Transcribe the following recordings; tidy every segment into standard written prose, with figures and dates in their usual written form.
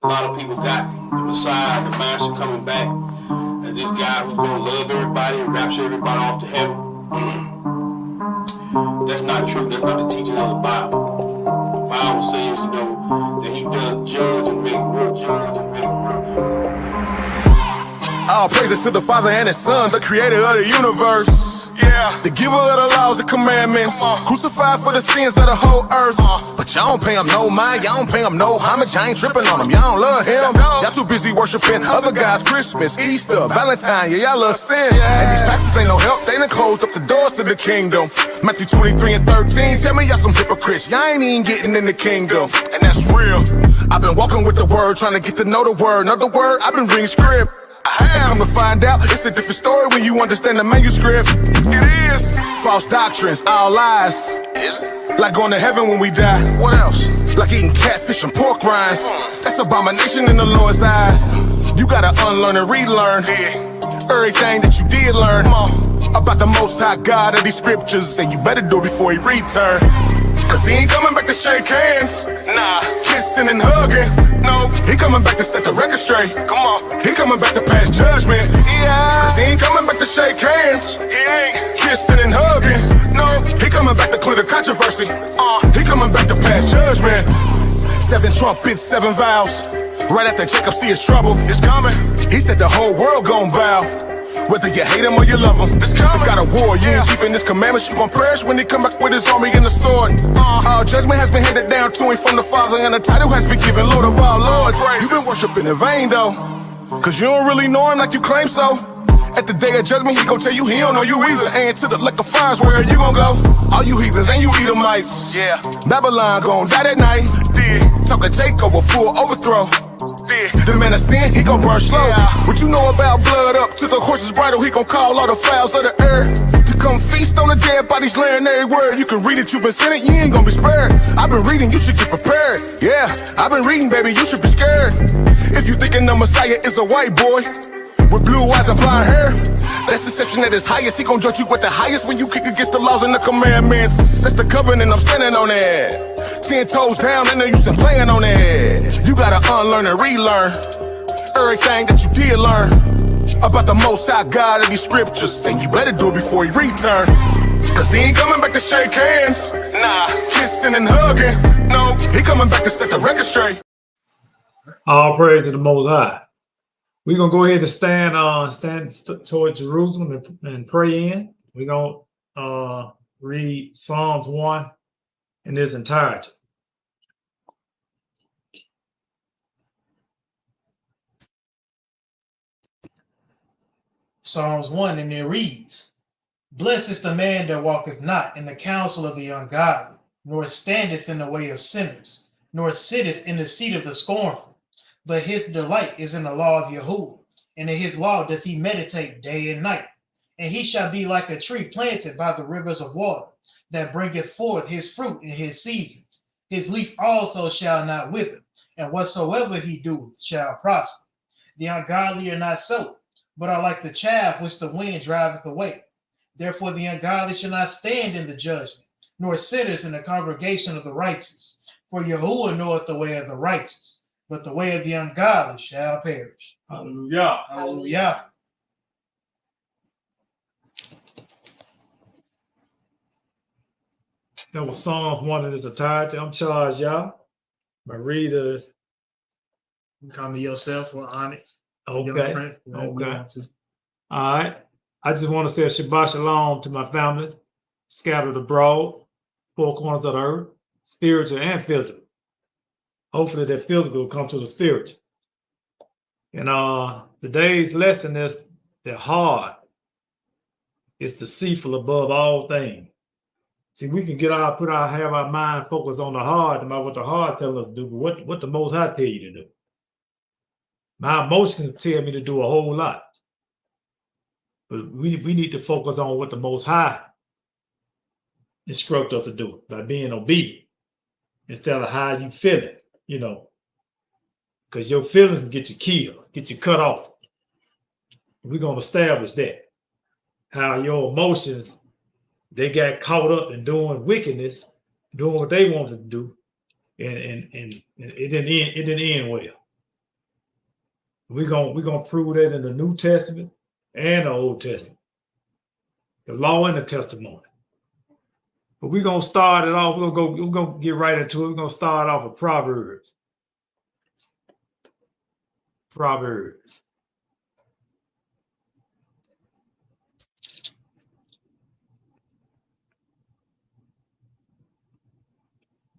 A lot of people got the Messiah, the Master coming back as this guy who's going to love everybody and rapture everybody off to heaven. That's not true. That's not the teaching of the Bible. The Bible says, that he does judge and make work, judge and make work. All praises to the Father and His Son, the creator of the universe. Yeah, the giver of the laws and commandments, crucified for the sins of the whole earth. But y'all don't pay him no mind, y'all don't pay him no homage. I ain't tripping on him, y'all don't love him. Y'all too busy worshiping other guys, Christmas, Easter, Valentine. Yeah, y'all love sin. And these pastors ain't no help, they done closed up the doors to the kingdom. Matthew 23 and 13, tell me y'all some hypocrites. Y'all ain't even getting in the kingdom, and that's real. I've been walking with the word, trying to get to know the word. Another word, I've been reading script. I have come to find out it's a different story when you understand the manuscript. It is false doctrines, all lies. Like going to heaven when we die. What else? Like eating catfish and pork rinds. That's abomination in the Lord's eyes. You gotta unlearn and relearn everything that you did learn about the Most High God of these scriptures, and you better do it before He return. Cause He ain't coming back to shake hands. Nah, kissing and hugging. No, He coming back to set the record straight. Come on, He coming back to pass judgment. Yeah, cause He ain't coming back to shake hands. He ain't kissing and hugging. No, He coming back to clear the controversy. He coming back to pass judgment. 7 trumpets, 7 vows. Right after Jacob see his trouble, it's coming. He said the whole world gon' bow. Whether you hate him or you love him, it's coming. Got a war, you ain't keeping this commandment, you gon' perish when he come back with his army and the sword. All judgment has been handed down to him from the Father, and the title has been given Lord of all lords. You've been worshiping in vain though, cause you don't really know him like you claim so. At the day of judgment, he gon' tell you he don't know you either. And to the lake of fires, where you gon' go? All you heathens and you Edomites. Yeah, Babylon gon' die that night. Talk a takeover, full overthrow. The man of sin, he gon' burn slow. What you know about blood up to the horse's bridle? He gon' call all the fowls of the earth to come feast on the dead bodies, laying every word. You can read it, you been sinning, you ain't gon' be spared. I've been reading, you should get prepared. Yeah, I've been reading, baby, you should be scared. If you thinking the Messiah is a white boy with blue eyes and blonde hair, that's deception at its highest. He gon' judge you with the highest when you kick against the laws and the commandments. That's the covenant, I'm standing on it. 10 toes down, ain't no use in playing on it. You gotta unlearn and relearn everything that you did learn about the Most High God of these scriptures, and you better do it before He return. Cause He ain't coming back to shake hands. Nah, kissing and hugging. No, He coming back to set the record straight. All praise to the Most High. We're gonna go ahead and stand toward Jerusalem and pray in. We're gonna read Psalms 1 in its entirety. Psalms 1, and it reads, Blessed is the man that walketh not in the counsel of the ungodly, nor standeth in the way of sinners, nor sitteth in the seat of the scornful. But his delight is in the law of Yahuwah, and in his law doth he meditate day and night. And he shall be like a tree planted by the rivers of water, that bringeth forth his fruit in his seasons. His leaf also shall not wither, and whatsoever he doeth shall prosper. The ungodly are not so, but are like the chaff which the wind driveth away. Therefore the ungodly shall not stand in the judgment, nor sinners in the congregation of the righteous. For Yahuwah knoweth the way of the righteous, but the way of the ungodly shall perish. Hallelujah. Hallelujah. That was Psalms 1 in its entirety. I'm charged, y'all. My readers. Call me yourself or Onyx. Okay. Okay. All right. I just want to say a Shabbat Shalom to my family, scattered abroad, 4 corners of the earth, spiritual and physical. Hopefully that physical will come to the spiritual. And today's lesson is the heart is deceitful above all things. See, we can have our mind focused on the heart, about what the heart tells us to do, but what the Most High tell you to do. My emotions tell me to do a whole lot. But we need to focus on what the Most High instruct us to do by being obedient instead of how you feel it, because your feelings can get you killed, get you cut off. We're going to establish that. How your emotions, they got caught up in doing wickedness, doing what they wanted to do, and it didn't end well. We're gonna prove that in the New Testament and the Old Testament, the law and the testimony. But we're gonna start it off. We're gonna get right into it. We're gonna start off with Proverbs. Proverbs.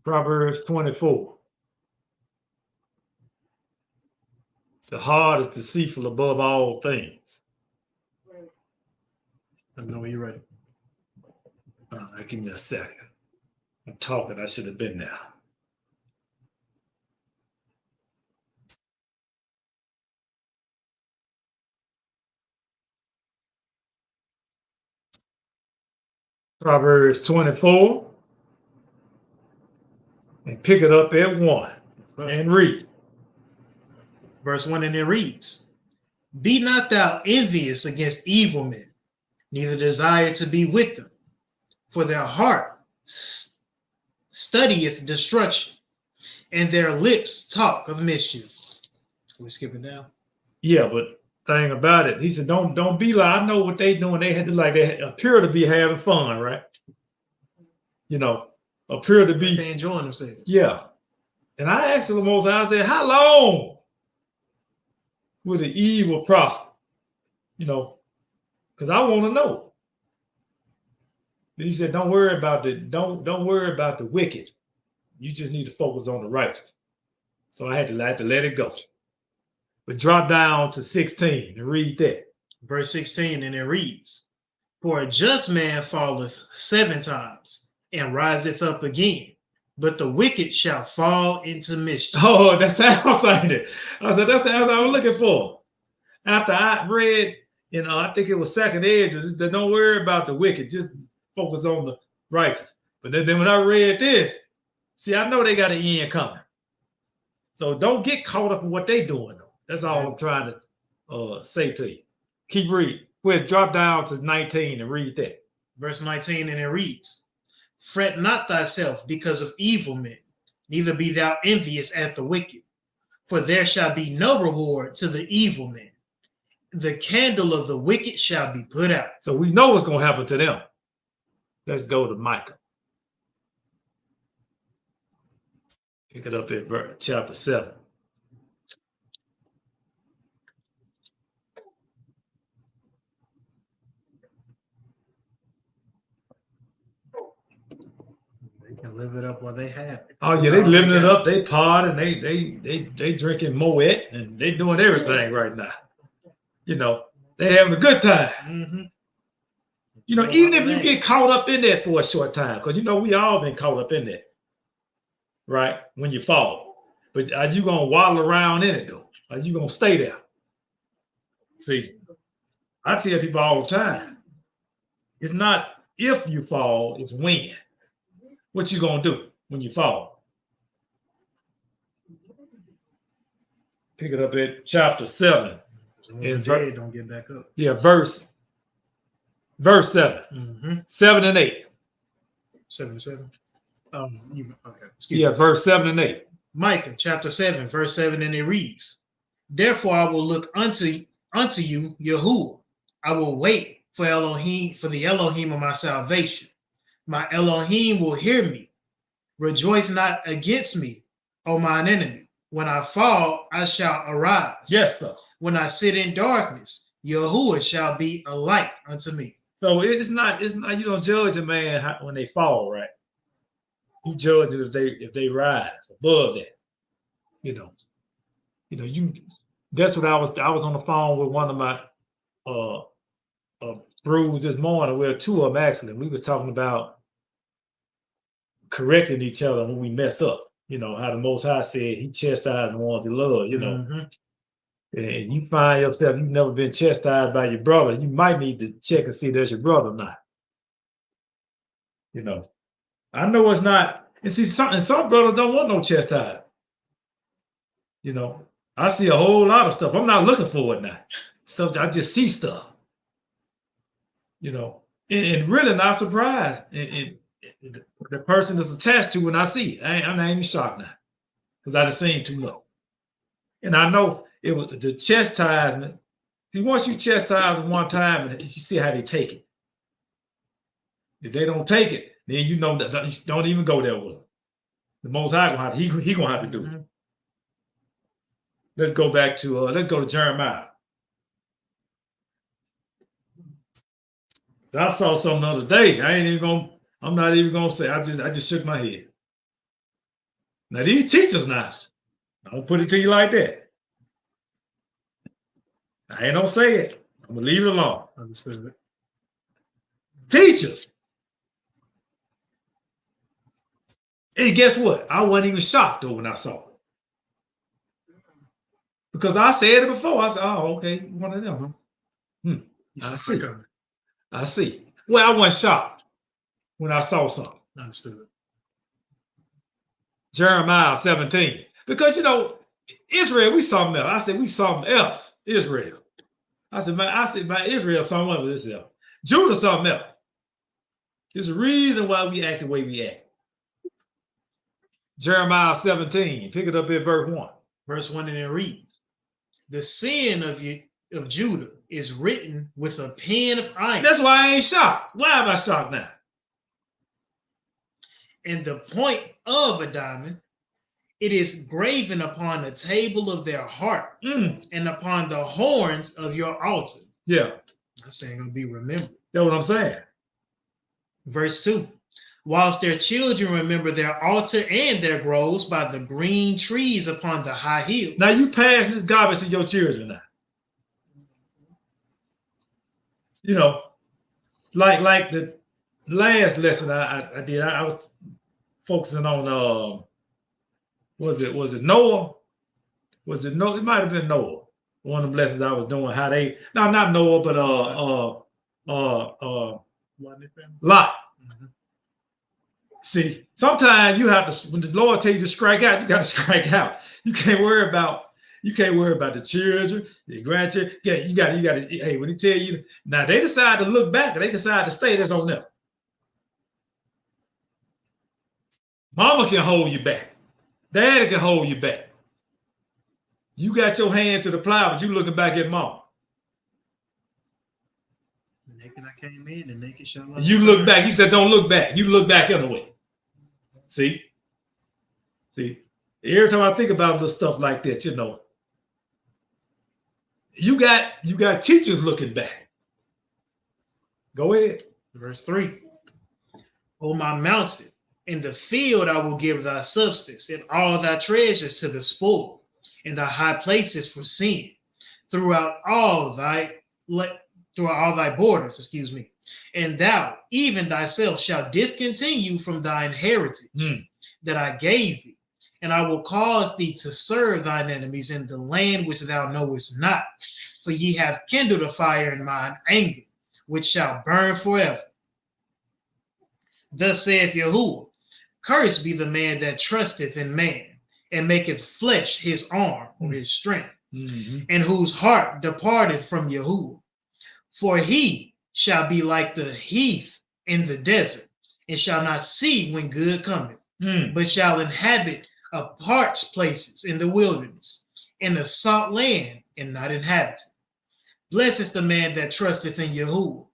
Proverbs 24. The heart is deceitful above all things. Let me know when you're ready. All right, give me a second. I'm talking. I should have been there. Proverbs 24. And pick it up at 1 and read. Verse 1, and it reads, Be not thou envious against evil men, neither desire to be with them, for their heart studieth destruction, and their lips talk of mischief. We're skipping down. Yeah, but thing about it, he said, don't be like, I know what they doing. They had to they appear to be having fun, right? You know, appear to be They enjoying themselves. Yeah. And I asked the Most High, I said, how long will the evil prosper? You know, because I want to know. But he said, don't worry about the wicked. You just need to focus on the righteous. So I had to let it go. But drop down to 16 and read that. Verse 16, and it reads, For a just man falleth 7 times and riseth up again, but the wicked shall fall into mischief. Oh, that's how I was saying it. I said, that's the answer I was looking for. After I read, I think it was second Edges, it said, don't worry about the wicked, just focus on the righteous. But then when I read this, see, I know they got an end coming. So don't get caught up in what they doing, though. That's all I'm trying to say to you. Keep reading. We'll drop down to 19 and read that. Verse 19, and it reads, Fret not thyself because of evil men, neither be thou envious at the wicked, for there shall be no reward to the evil men. The candle of the wicked shall be put out. So we know what's going to happen to them. Let's go to Micah. Pick it up at chapter 7. They can live it up while they have it. Oh yeah, they living it up. They partying. They drinking Moet, and they doing everything right now. You know, they having a good time. Mm-hmm. You know, even if you get caught up in that for a short time, because we all been caught up in that, right? When you fall, but are you gonna waddle around in it though? Are you gonna stay there? See, I tell people all the time, it's not if you fall, it's when. What you gonna do when you fall? Pick it up at chapter 7. And don't get back up. Yeah, verse 7. Mm-hmm. 7 and 8. 7 7. Okay. Yeah, verse 7 and 8. Micah chapter 7, verse 7, and it reads, Therefore I will look unto you, Yahuwah. I will wait for Elohim, for the Elohim of my salvation. My Elohim will hear me. Rejoice not against me, O mine enemy. When I fall, I shall arise. Yes, sir. When I sit in darkness, Yahuwah shall be a light unto me. So it's not you don't judge a man when they fall, right? You judge it if they rise above that. You that's what I was on the phone with one of my brews this morning. Well, 2 of them actually. We was talking about correcting each other when we mess up. You know, how the Most High said he chastises the ones he loves, you know. Mm-hmm. And you find yourself, you've never been chastised by your brother, you might need to check and see that's your brother or not. You know, I know it's not. And see, some brothers don't want no chastisement. You know, I see a whole lot of stuff. I'm not looking for it now. Stuff, I just see stuff. You know, and really not surprised. And the person that's attached to when I see it, I'm not even shocked now because I've seen too much. And I know it was the chastisement. Once you chastise them one time, and you see how they take it. If they don't take it, then you know that don't even go there with them. The Most High gonna have, he gonna have to do it. Let's go back to let's go to Jeremiah. I saw something the other day. I'm not even gonna say. I just shook my head. Now these teachers now, I don't put it to you like that. I ain't gonna say it. I'm gonna leave it alone. Understood. Teachers. And guess what? I wasn't even shocked though when I saw it. Because I said it before. I said, oh, okay, one of them. I see. I see. Well, I wasn't shocked when I saw something. Understood. Jeremiah 17. Because, Israel, we something else. I said, we something else. Israel. I said, man, Israel something else. This else. Judah something else. There's a reason why we act the way we act. Jeremiah 17. Pick it up at verse 1. Verse 1, and it reads, the sin of Judah is written with a pen of iron. That's why I ain't shocked. Why am I shocked now? And the point of a diamond, it is graven upon the table of their heart and upon the horns of your altar. Yeah. That's saying it'll be remembered. That's what I'm saying. Verse 2. Whilst their children remember their altar and their groves by the green trees upon the high hill. Now you pass this garbage to your children now. Like the last lesson I did, I was focusing on was it Noah? Was it Noah? It might have been Noah. One of the lessons I was doing, how they not Noah, but Lot. See, sometimes you have to, when the Lord tell you to strike out, you got to strike out. You can't worry about the children, the grandchildren. Yeah, you got to, hey, when he tell you, now they decide to look back or they decide to stay, that's on them. Mama can hold you back. Daddy can hold you back. You got your hand to the plow, but you looking back at mama. Naked I came in, and naked shall I you look back. He said, don't look back. You look back anyway. See? Every time I think about little stuff like that, you got teachers looking back. Go ahead. Verse 3. O my mountain, in the field I will give thy substance, and all thy treasures to the spoil, and thy high places for sin, throughout all thy borders, and thou, even thyself, shalt discontinue from thine heritage that I gave thee, and I will cause thee to serve thine enemies in the land which thou knowest not, for ye have kindled a fire in mine anger, which shall burn forever. Thus saith Yahuwah, cursed be the man that trusteth in man, and maketh flesh his arm or his strength, and whose heart departeth from Yahuwah. For he shall be like the heath in the desert, and shall not see when good cometh, but shall inhabit apart places in the wilderness, in a salt land, and not inhabited. Blessed is the man that trusteth in Yahuwah,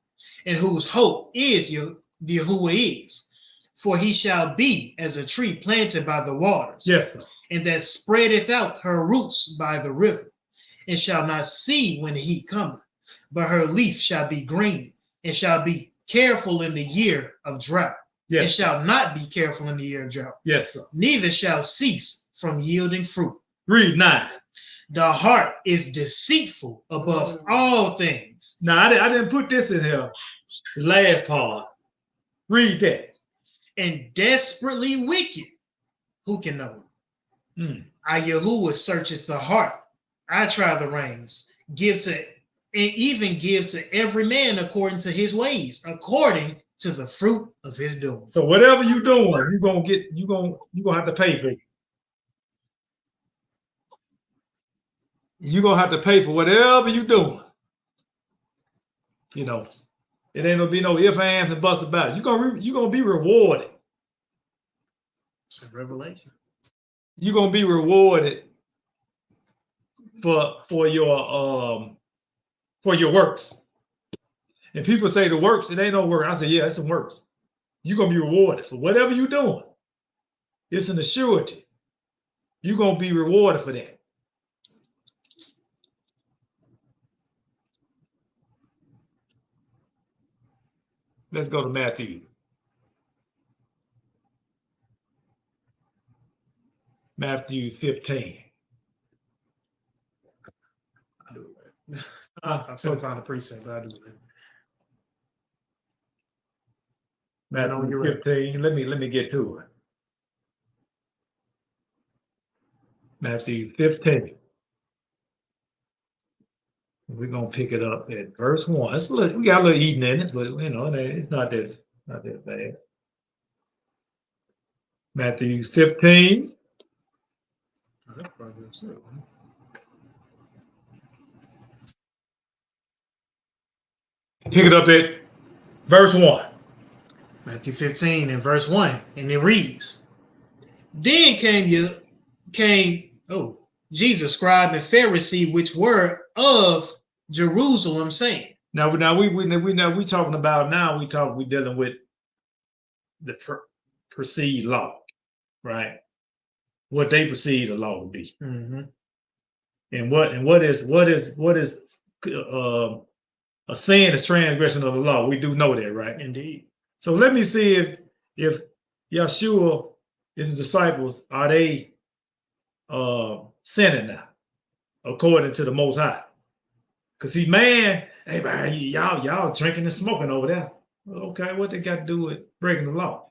and whose hope is Yahuwah is. For he shall be as a tree planted by the waters, yes, sir, and that spreadeth out her roots by the river, and shall not see when heat cometh, but her leaf shall be green, and shall be careful in the year of drought, yes, and shall not be careful in the year of drought. Yes, sir. Neither shall cease from yielding fruit. Read 9. The heart is deceitful above all things. Now, I didn't put this in here, the last part. Read that. And desperately wicked. Who can know? I, Yahuwah, searcheth the heart. I try the reins. Even give to every man according to his ways, according to the fruit of his doing. So whatever you're doing, you're gonna have to pay for it. You're gonna have to pay for whatever you're doing. It ain't gonna be no ifs, ands, and buts about it. You're gonna be rewarded. It's a revelation. You're gonna be rewarded for your works. And people say the works, it ain't no work. I say, yeah, it's some works. You're gonna be rewarded for whatever you're doing. It's an assurity. You're gonna be rewarded for that. Let's go to Matthew. Matthew 15. I do it. I'm trying to find a precept, but I do it. Matthew 15. Let me get to it. Matthew 15. We're gonna pick it up at verse 1. We got a little eating in it, but it's not that bad. Matthew 15. Pick it up at verse 1. Matthew 15 and verse 1, and it reads, Then came Jesus, scribe and Pharisee, which were of Jerusalem, saying. Now we talking about we dealing with the perceived law, right? What they perceive the law to be, and what is a sin is transgression of the law. We do know that, right? Indeed. So let me see if Yeshua and the disciples are they sinning now, according to the Most High. Because see, man, hey man, y'all drinking and smoking over there. Okay, what they got to do with breaking the law?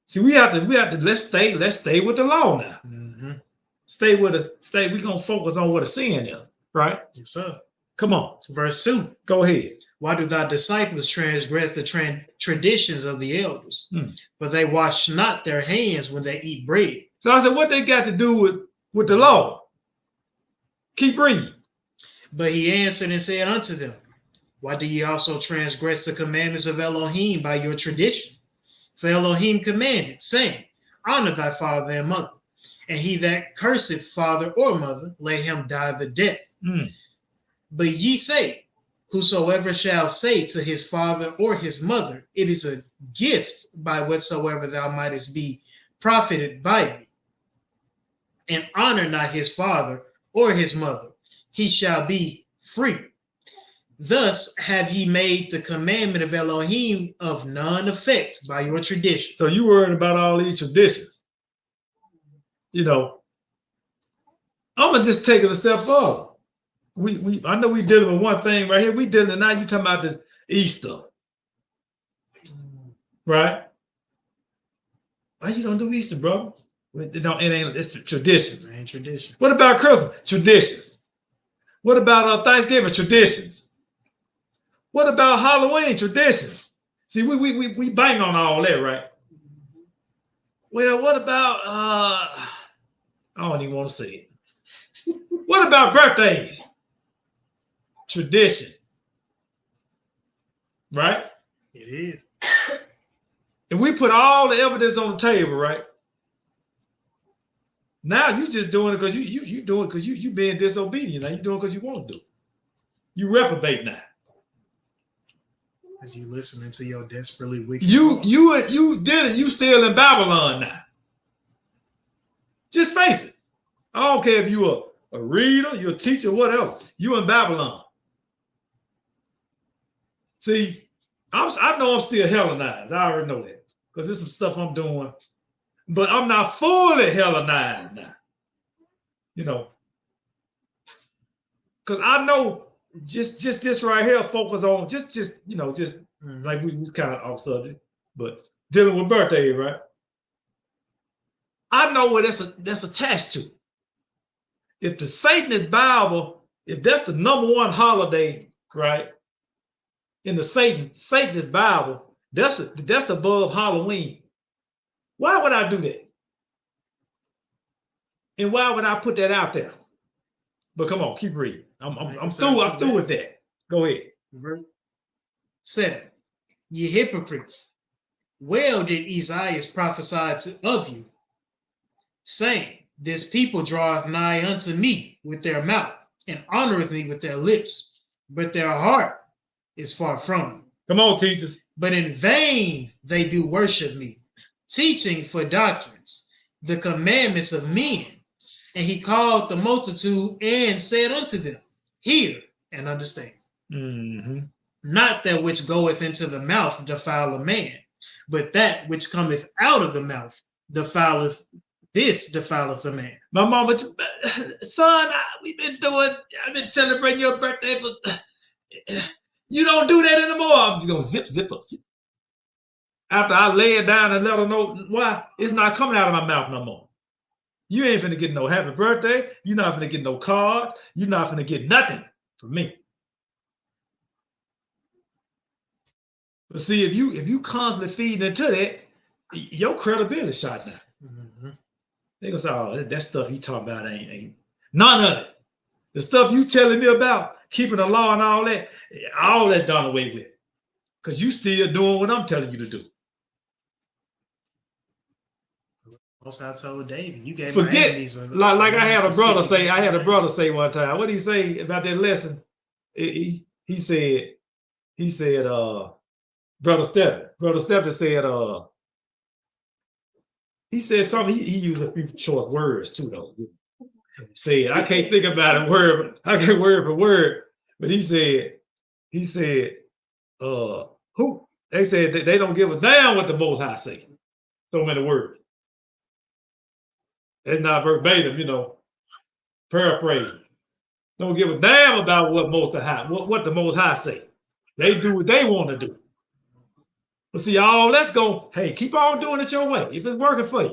See, we have to let's stay with the law now. We're gonna focus on what a sin is, right? Yes, sir. Come on. Verse 2. Go ahead. Why do thy disciples transgress the traditions of the elders? For they wash not their hands when they eat bread. So I said, what they got to do with the law? Keep reading. But he answered and said unto them, Why do ye also transgress the commandments of Elohim by your tradition? For Elohim commanded, saying, Honor thy father and mother, and he that curseth father or mother, let him die the death. But ye say, Whosoever shall say to his father or his mother, It is a gift by whatsoever thou mightest be profited by me, and honor not his father or his mother, he shall be free. Thus have ye made the commandment of Elohim of none effect by your tradition. So you worried about all these traditions. I'm gonna just take it a step forward. I know we dealing with one thing right here. We dealing now. You talking about the Easter, right? Why you don't do Easter, bro? It's traditions. It ain't tradition. What about Christmas? Traditions. What about Thanksgiving? Traditions. What about Halloween? Traditions. See, we bang on all that, right? Well, what about I don't even want to say it. What about birthdays? Tradition. Right? It is. If we put all the evidence on the table, right? Now you just doing it because you doing it because you being disobedient. Now you doing it because you want to do it. You reprobate now. As you listening to your desperately wicked. You did it. You still in Babylon now. Just face it. I don't care if you a reader, you're a teacher, whatever. You in Babylon. See, I know I'm still Hellenized. I already know that because there's some stuff I'm doing, but I'm not fully Hellenized now. Because I know just this right here focus on just like we was kind of off subject, but dealing with birthday, right? I know what that's attached to. If the Satanist Bible, if that's the number one holiday, right? In the Satanist Bible, that's above Halloween. Why would I do that? And why would I put that out there? But come on, keep reading. I'm through with that. Go ahead. 7. Ye hypocrites, well did Isaiah prophesy of you, saying, This people draweth nigh unto me with their mouth, and honoreth me with their lips, but their heart is far from me. Come on, teachers. But in vain they do worship me, teaching for doctrines the commandments of men. And he called the multitude and said unto them, hear and understand. Mm-hmm. Not that which goeth into the mouth defile a man, but that which cometh out of the mouth defileth a man. My mama, son, we've been I've been celebrating your birthday. You don't do that anymore. I'm just gonna zip up. After I lay it down and let her know why, it's not coming out of my mouth no more. You ain't finna get no happy birthday. You're not finna get no cards. You're not finna get nothing from me. But see, if you constantly feed into that, your credibility shot down. Mm-hmm. They gonna say, oh, that stuff you talking about ain't none of it. The stuff you telling me about keeping the law and all that's done away with. Because you still doing what I'm telling you to do. Also, I told David, you gave forget my enemies like I had a brother say one time. What did he say about that lesson? He said, Brother Stephen said, he said something, he used a few short words too, though. Said, I can't think about it word for word, but he said, who? They said that they don't give a damn what the Most High say. So many words. That's not verbatim, paraphrasing. Don't give a damn about what the Most High say. They do what they want to do. But see, let's go. Hey, keep on doing it your way. If it's working for you,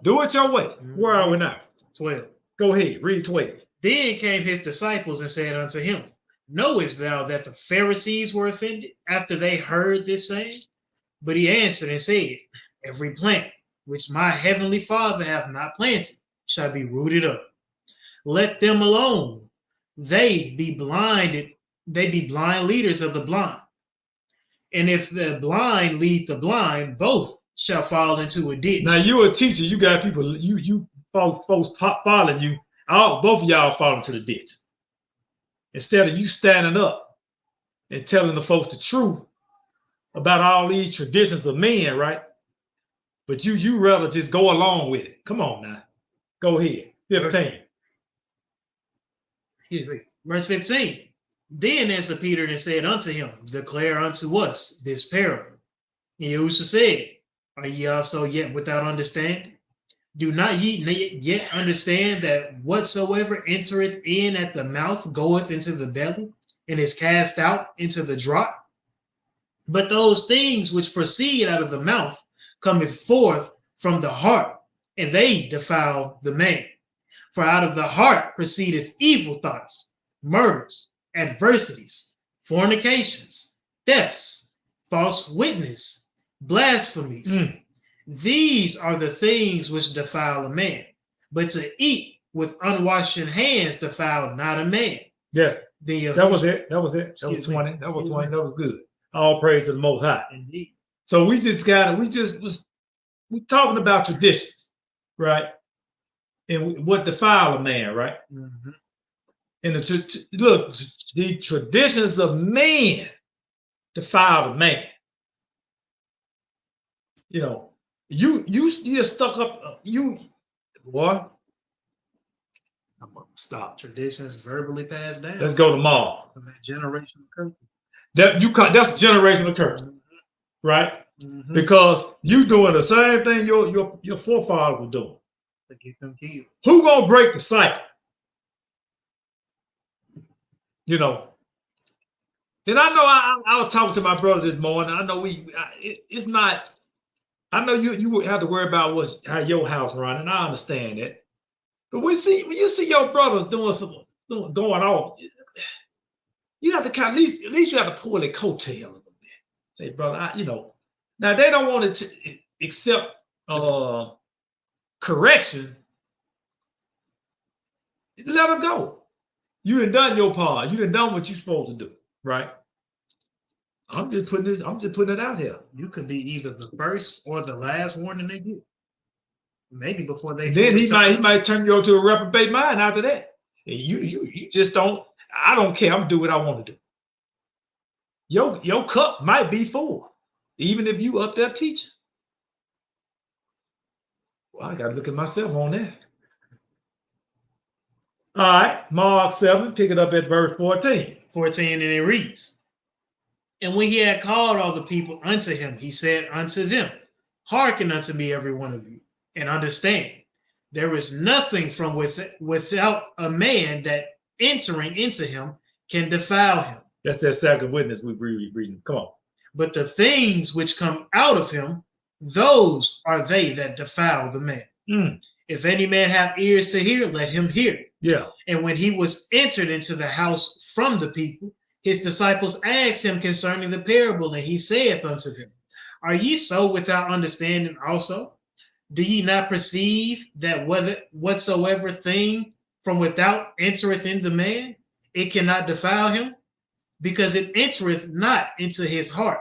do it your way. Where are we now? 12. Go ahead, read 12. Then came his disciples and said unto him, knowest thou that the Pharisees were offended after they heard this saying? But he answered and said, every plant which my heavenly Father hath not planted shall be rooted up. Let them alone. They be blind leaders of the blind. And if the blind lead the blind, both shall fall into a ditch. Now you a teacher, you got people, you folks following you. Both of y'all fall into the ditch. Instead of you standing up and telling the folks the truth about all these traditions of men, right? But you rather just go along with it. Come on now. Go ahead. 15. Verse 15. Then answered Peter and said unto him, declare unto us this parable. And Yahushua said, are ye also yet without understanding? Do not ye yet understand that whatsoever entereth in at the mouth goeth into the belly, and is cast out into the draught? But those things which proceed out of the mouth cometh forth from the heart, and they defile the man. For out of the heart proceedeth evil thoughts, murders, adversities, fornications, thefts, false witness, blasphemies. These are the things which defile a man. But to eat with unwashed hands defile not a man. Yeah, that was it. That was 20. That was 20. That was good. All praise to the Most High. Indeed. So we talking about traditions, right? And what defile a man, right? Mm-hmm. And the traditions of men defile a man. You're stuck up. Boy, I'm gonna stop. Traditions verbally passed down. Let's go to Mall. Generational curse. That's generational curse, right? Mm-hmm. Because you doing the same thing your forefathers were doing. To get them killed. Who gonna break the cycle? And I know I was talking to my brother this morning. I know it's not. I know you would have to worry about how your house running. I understand that. But when you see your brothers going off, you have to at least you have to pull their coattail a little bit. Say, brother, now they don't want to accept correction. Let them go. You done your part. You done what you're supposed to do, right? I'm just putting it out here. You could be either the first or the last warning they get. Maybe before they. Then he might turn you over to a reprobate mind after that. And you just don't. I don't care. I'm doing what I want to do. Your cup might be full, even if you up there teaching. Well, I got to look at myself on that. All right, Mark 7, pick it up at verse 14. 14, and it reads, and when he had called all the people unto him, he said unto them, hearken unto me, every one of you, and understand. There is nothing from without a man that entering into him can defile him. That's that second witness we reading. Come on. But the things which come out of him, those are they that defile the man. Mm. If any man have ears to hear, let him hear. Yeah. And when he was entered into the house from the people, his disciples asked him concerning the parable, and he saith unto them, are ye so without understanding also? Do ye not perceive that whatsoever thing from without entereth in the man, it cannot defile him? Because it entereth not into his heart,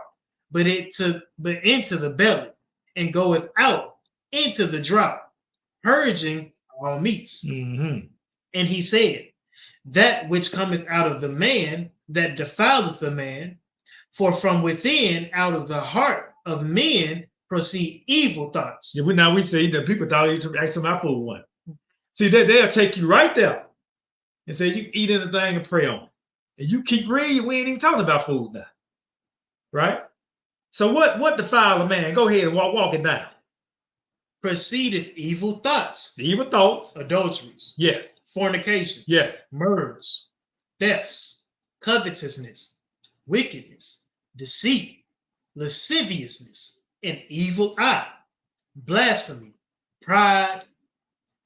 but into the belly, and goeth out into the draught, purging all meats. Mm-hmm. And he said, that which cometh out of the man, that defileth the man, for from within, out of the heart of men, proceed evil thoughts. Yeah, now we see that people thought you ask them my food one. See, they'll take you right there and say you can eat anything and pray on. And you keep reading, we ain't even talking about food now. Right? So what defile a man? Go ahead and walk it down. Proceedeth evil thoughts. Evil thoughts. Adulteries. Yes. Fornication. Yes. Murders. Thefts. Covetousness. Wickedness. Deceit. Lasciviousness. An evil eye. Blasphemy. Pride.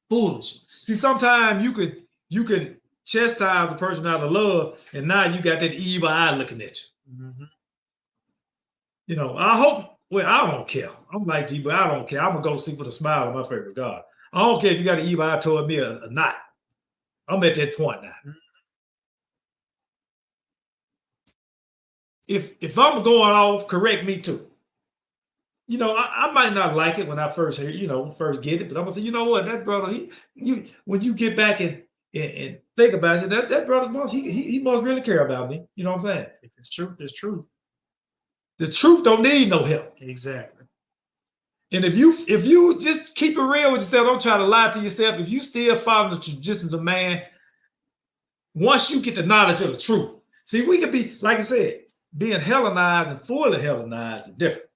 Foolishness. See, sometimes you can chastise a person out of love, and now you got that evil eye looking at you. Mm-hmm. You know, I don't care. I'm like you, but I don't care. I'm gonna go to sleep with a smile on my favorite God. I don't care if you got an evil eye toward me or not. I'm at that point now. Mm-hmm. If I'm going off, correct me too. You know, I might not like it when I first hear, first get it, but I'm gonna say, you know what, that brother, when you get back and think about it, that brother he must really care about me. You know what I'm saying? If it's true, it's true. The truth don't need no help. Exactly. And if you just keep it real with yourself, don't try to lie to yourself. If you still follow the traditions of man, once you get the knowledge of the truth, see, we could be, like I said, being Hellenized and fully Hellenized is different.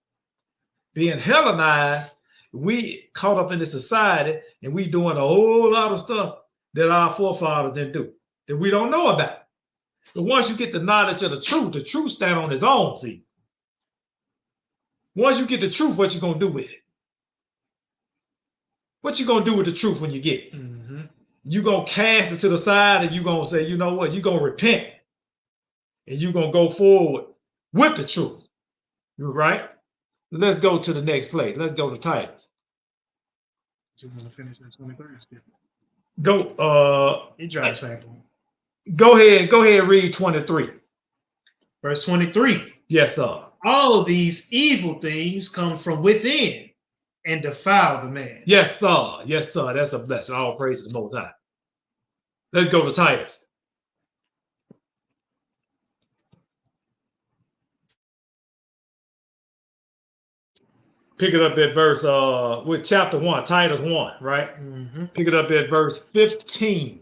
Being Hellenized, we caught up in the society and we doing a whole lot of stuff that our forefathers didn't do, that we don't know about. But once you get the knowledge of the truth stand on its own, see. Once you get the truth, what you gonna do with it? What you gonna do with the truth when you get it? Mm-hmm. You gonna cast it to the side and you gonna say, you know what? You gonna repent and you gonna go forward with the truth. You're right. Let's go to the next place. Let's go to Titus. Do you want to finish that 23? Go. He tried to say Go ahead and read 23. Verse 23. Yes, sir. All these evil things come from within and defile the man. Yes, sir. Yes, sir. That's a blessing. All praise to the Most High. Let's go to Titus. Pick it up at verse with chapter 1, Titus 1, right? Mm-hmm. Pick it up at verse 15.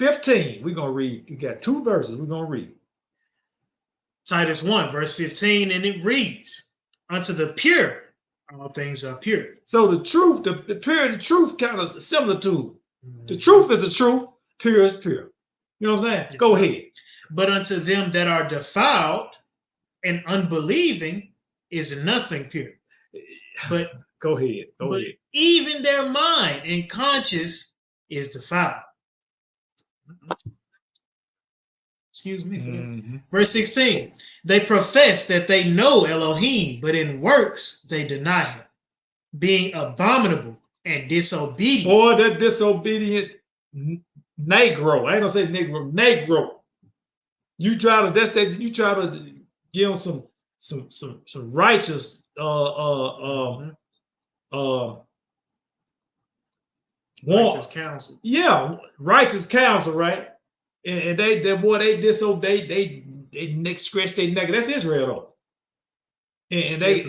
15. We're gonna read. We got 2 verses. We're gonna read. Titus 1, verse 15, and it reads, unto the pure, all things are pure. So the truth, the pure and the truth kind of similar to the truth is the truth, pure is pure. You know what I'm saying? Yes, go sir. ahead. But unto them that are defiled and unbelieving is nothing pure. But go ahead. Go ahead. Even their mind and conscience is defiled. Excuse me. Mm-hmm. Verse 16, they profess that they know Elohim, but in works they deny him, being abominable and disobedient. Boy, that disobedient Negro. I ain't gonna say Negro. You try to give them some righteous Righteous counsel. Yeah, righteous counsel, right? And they disobeyed, they neck scratch their neck. That's Israel though. And they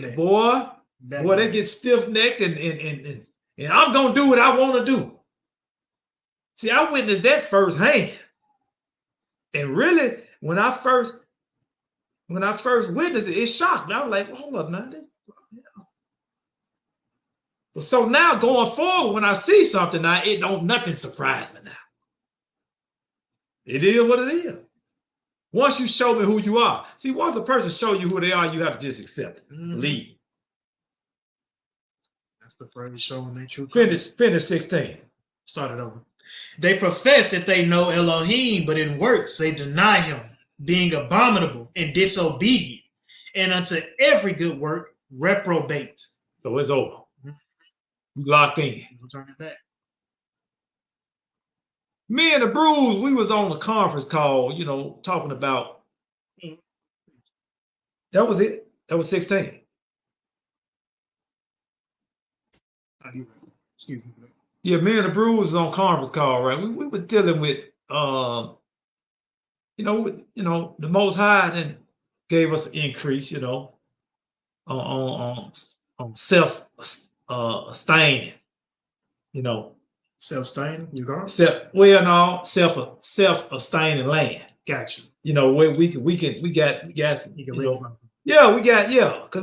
they get stiff necked and I'm gonna do what I want to do. See, I witnessed that firsthand. And really, when I first witnessed it, it shocked me. I was like, well, hold up now. So now going forward, when I see something now, it don't nothing surprise me now. It is what it is. Once you show me who you are. See, once a person show you who they are, you have to just accept it. Believe. That's the phrase, showing their true. Finish 16. Start it over. They profess that they know Elohim, but in works they deny him, being abominable and disobedient, and unto every good work reprobate. So it's over. You locked in. We'll turn it back. Me and the Brews, we was on a conference call, talking about. That was it. That was 16. Excuse me. Yeah, me and the Brews was on conference call, right? We were dealing with, the Most High and gave us an increase, on self staining, Self-staining, you got self-sustaining land. Gotcha. Where we got because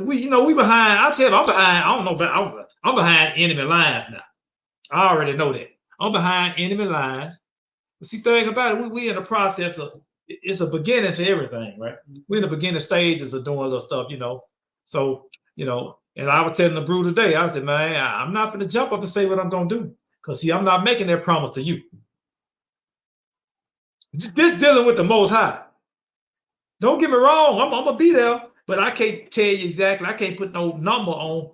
we behind. I tell you, I'm behind. I don't know, but I'm behind enemy lines now. I already know that. I'm behind enemy lines. But see, thing about it, we in the process of, it's a beginning to everything, right? We're in the beginning stages of doing little stuff, So, and I was telling the Brew today, I said, man, I'm not going to jump up and say what I'm going to do. Because, see, I'm not making that promise to you. This dealing with the Most High. Don't get me wrong, I'm going to be there, but I can't tell you exactly. I can't put no number on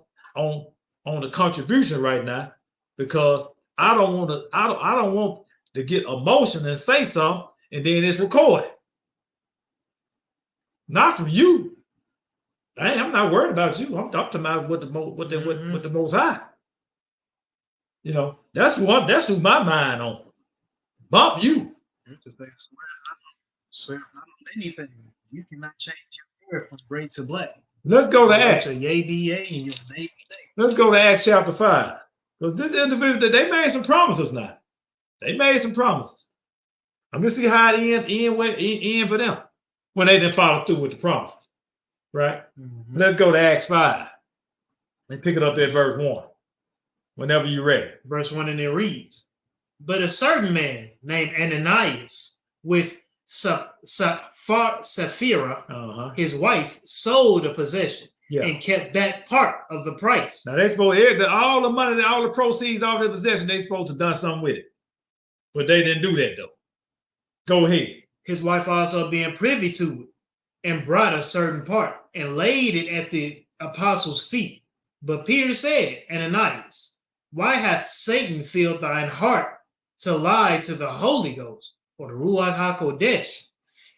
the contribution right now because I don't want to get emotional and say something and then it's recorded. Not from you. I'm not worried about you. I'm talking about what the Most High. That's who my mind on. Bump you. Swear not on anything. You cannot change your word from gray to black. Let's go to Acts. It's a yay be yay and your nay be nay. Let's go to Acts chapter 5. Because this individual, they made some promises now. They made some promises. I'm gonna see how it end for them when they didn't follow through with the promises. Right? Mm-hmm. Let's go to Acts 5. And pick it up at verse 1. Whenever you're ready. Verse 1, and it reads, but a certain man named Ananias with Sapphira, his wife, sold a possession and kept back part of the price. Now they supposed to, all the money, all the proceeds, all the possession, they supposed to done something with it. But they didn't do that though. Go ahead. His wife also being privy to it, and brought a certain part and laid it at the apostles' feet. But Peter said, Ananias, why hath Satan filled thine heart to lie to the Holy Ghost, or the Ruach HaKodesh,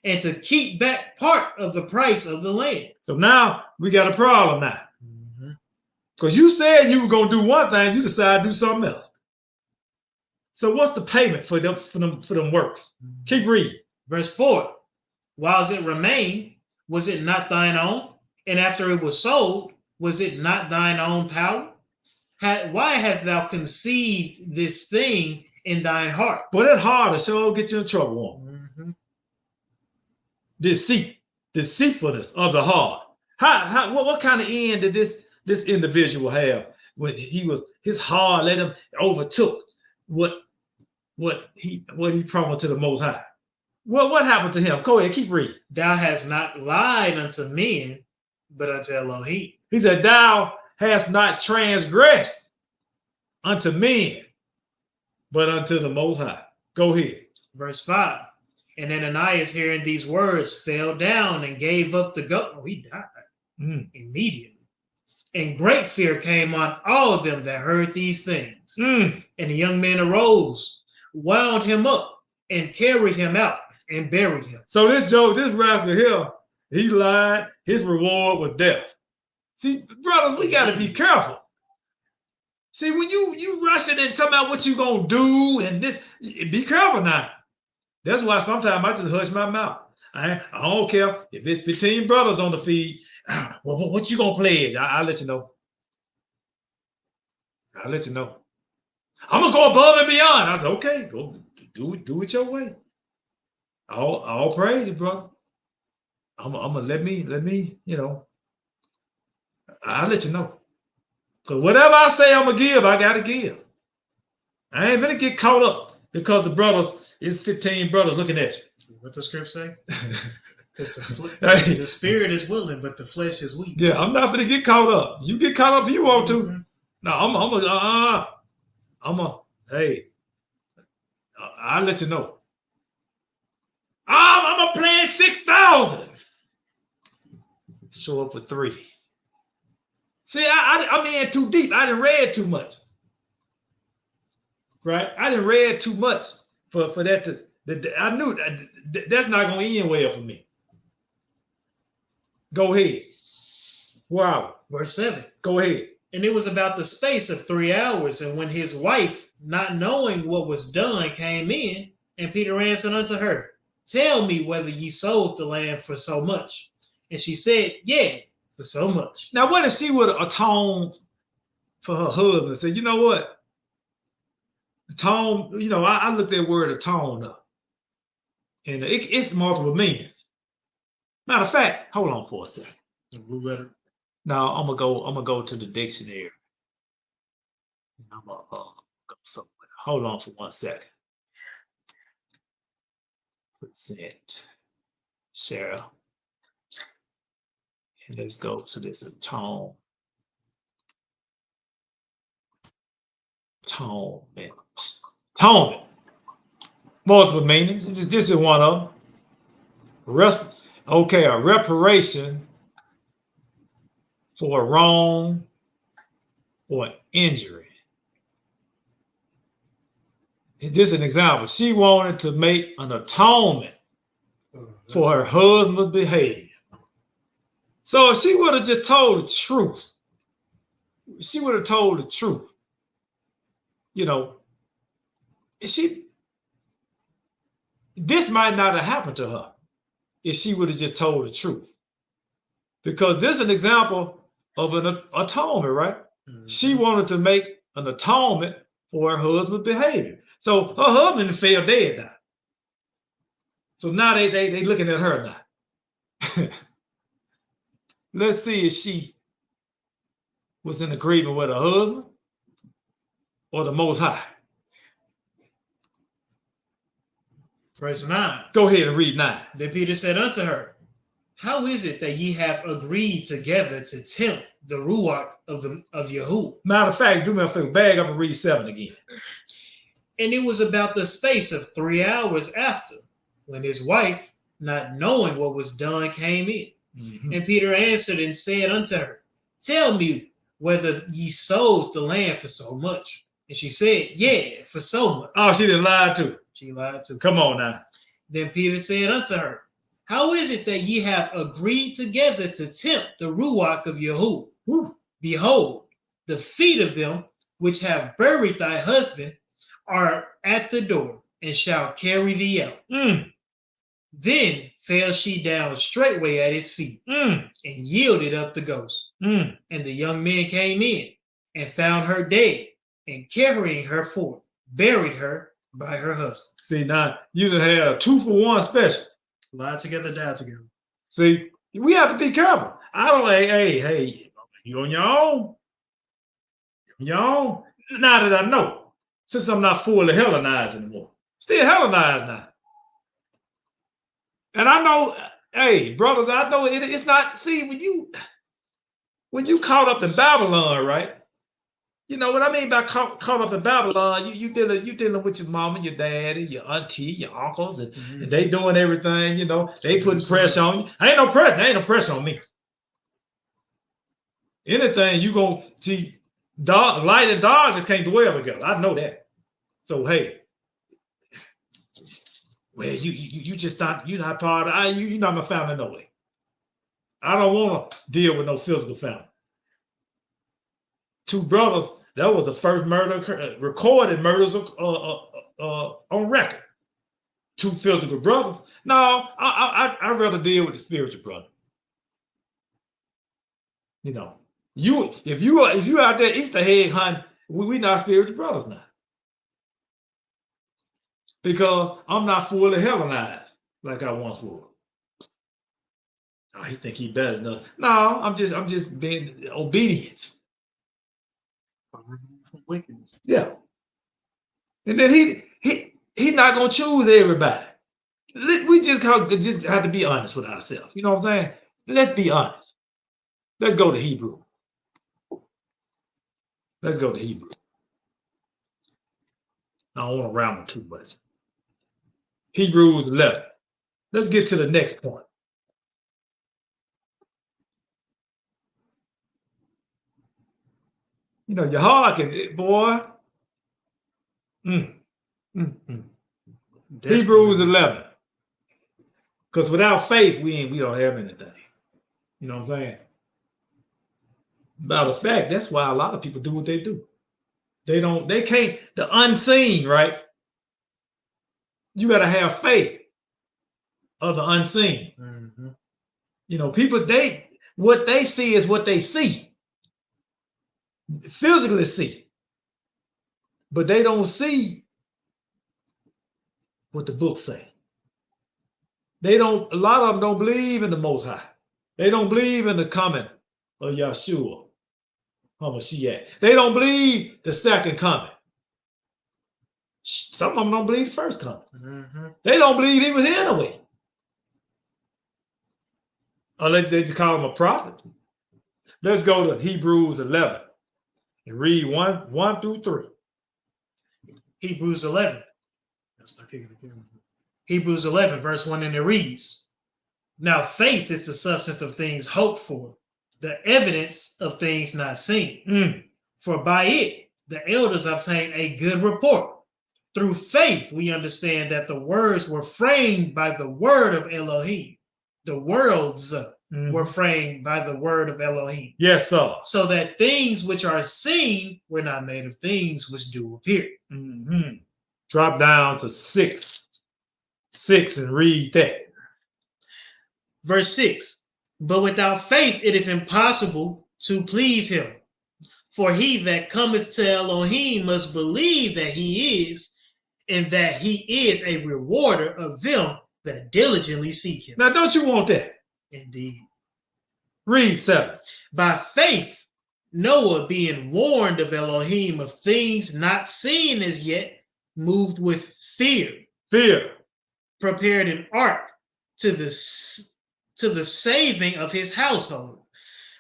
and to keep back part of the price of the land? So now we got a problem now. Because you said you were going to do one thing, you decided to do something else. So what's the payment for them works? Keep reading. Verse 4, whilst it remained, was it not thine own? And after it was sold, was it not thine own power? Why hast thou conceived this thing in thine heart? But that heart will sure get you in trouble. Deceitfulness of the heart. What kind of end did this individual have when his heart let him overtook what he promised to the Most High? What happened to him? Go ahead, keep reading. Thou hast not lied unto men, but unto Elohim. He said, thou hast not transgressed unto men, but unto the Most High. Go ahead. Verse 5. And Ananias, hearing these words, fell down and gave up the ghost. Oh, he died immediately. And great fear came on all of them that heard these things. And the young man arose, wound him up, and carried him out and buried him. So this rascal here, he lied. His reward was death. See, brothers, we got to be careful. See, when you rushing and talking about what you gonna do and this, be careful now. That's why sometimes I just hush my mouth. I don't care if it's 15 brothers on the feed. Well, what you gonna pledge? I'll let you know. I'll let you know. I'm gonna go above and beyond. I said, okay, go do it your way. All praise it, brother. I'm gonna let me, I'll let you know. Because whatever I say I'm gonna give, I gotta give. I ain't gonna get caught up because the brothers is 15 brothers looking at you. What the script say? Because the spirit is willing, but the flesh is weak. Yeah, I'm not gonna get caught up. You get caught up if you want to. No, hey, I'll let you know. I'm gonna plan 6,000. Show up with 3. See, I'm in too deep. I didn't read too much. Right? I didn't read too much for that to. I knew that's not gonna end well for me. Go ahead. Wow. Verse 7. Go ahead. And it was about the space of 3 hours. And when his wife, not knowing what was done, came in, and Peter answered unto her, Tell me whether ye sold the land for so much. And she said, Yeah, for so much. Now, what if she would atone for her husband and said, you know what? Atone, I looked that word atone up. And it's multiple meanings. Matter of fact, hold on for a second. Blue letter. Now I'm gonna go to the dictionary. I'm gonna go somewhere. Hold on for 1 second. Present. Cheryl. And let's go to this atone. Atonement. Atonement. Multiple meanings. This is one of them. A reparation for a wrong or an injury. This is an example. She wanted to make an atonement for her husband's behavior. So if she would have just told the truth, this might not have happened to her if she would have just told the truth. Because this is an example of an atonement, right? Mm-hmm. She wanted to make an atonement for her husband's behavior. So her husband fell dead now. So now they looking at her now. Let's see if she was in agreement with her husband or the Most High. Verse 9. Go ahead and read 9. Then Peter said unto her, How is it that ye have agreed together to tempt the Ruach of Yahuwah? Matter of fact, do me a favor, bag up and read 7 again. And it was about the space of 3 hours after, when his wife, not knowing what was done, came in. Mm-hmm. And Peter answered and said unto her, Tell me whether ye sold the land for so much. And she said, Yeah, for so much. Oh, she didn't lie too. She lied too. Come on now. Then Peter said unto her, How is it that ye have agreed together to tempt the Ruach of Yahuwah? Behold, the feet of them which have buried thy husband are at the door, and shall carry thee out. Then fell she down straightway at his feet, and yielded up the ghost. And the young men came in, and found her dead, and carrying her forth, buried her by her husband. See, now you done had a 2-for-1 special. Lie together, die together. See, we have to be careful. I don't hey, you on your own. Now that I know, since I'm not fully Hellenized anymore, still Hellenized now. And I know, hey, brothers, I know it's not. See, when you caught up in Babylon, right? You know what I mean by caught up in Babylon. You dealing with your mama, your daddy, your auntie, your uncles, and they doing everything. They putting pressure on you. Ain't no pressure on me. Anything you gonna see, light and darkness can't dwell together. I know that. So hey, well, you just not, you're not part of, you're not my family no way. I don't want to deal with no physical family. 2 brothers That was the first murder, recorded murders on record. 2 physical brothers. No, I'd rather deal with the spiritual brother. You know, if you out there Easter egg hunting, we not spiritual brothers now. Because I'm not fully Hellenized like I once was. Oh, he think he better enough. No, I'm just being obedience. From wickedness. Yeah. And then he not gonna choose everybody. We just have to be honest with ourselves. You know what I'm saying? Let's be honest. Let's go to Hebrew. Let's go to Hebrew. I don't want to ramble too much. Hebrews 11. Let's get to the next point. You know, your heart can, boy. Hebrews 11. Because without faith, we don't have anything. You know what I'm saying? Matter of fact, that's why a lot of people do what they do. They can't, the unseen, right? You got to have faith of the unseen. Mm-hmm. You know, people, what they see is what they see. Physically see. But they don't see what the books say. A lot of them don't believe in the Most High. They don't believe in the coming of Yahshua, HaMashiach. They don't believe the second coming. Some of them don't believe the first coming. Mm-hmm. They don't believe he was here anyway. Unless they just call him a prophet. Let's go to Hebrews 11 and read 1 through 3. Hebrews 11. Hebrews 11, verse 1, and it reads, "Now faith is the substance of things hoped for, the evidence of things not seen. For by it the elders obtained a good report. Through faith we understand that the words were framed by the word of Elohim. The worlds were framed by the word of Elohim. Yes, sir. So that things which are seen were not made of things which do appear." Drop down to 6 and read that. Verse 6, "But without faith it is impossible to please him. For he that cometh to Elohim must believe that he is, and that he is a rewarder of them that diligently seek him." Now, don't you want that? Indeed. Read 7. "By faith Noah, being warned of Elohim of things not seen as yet, moved with fear, prepared an ark to the saving of his household,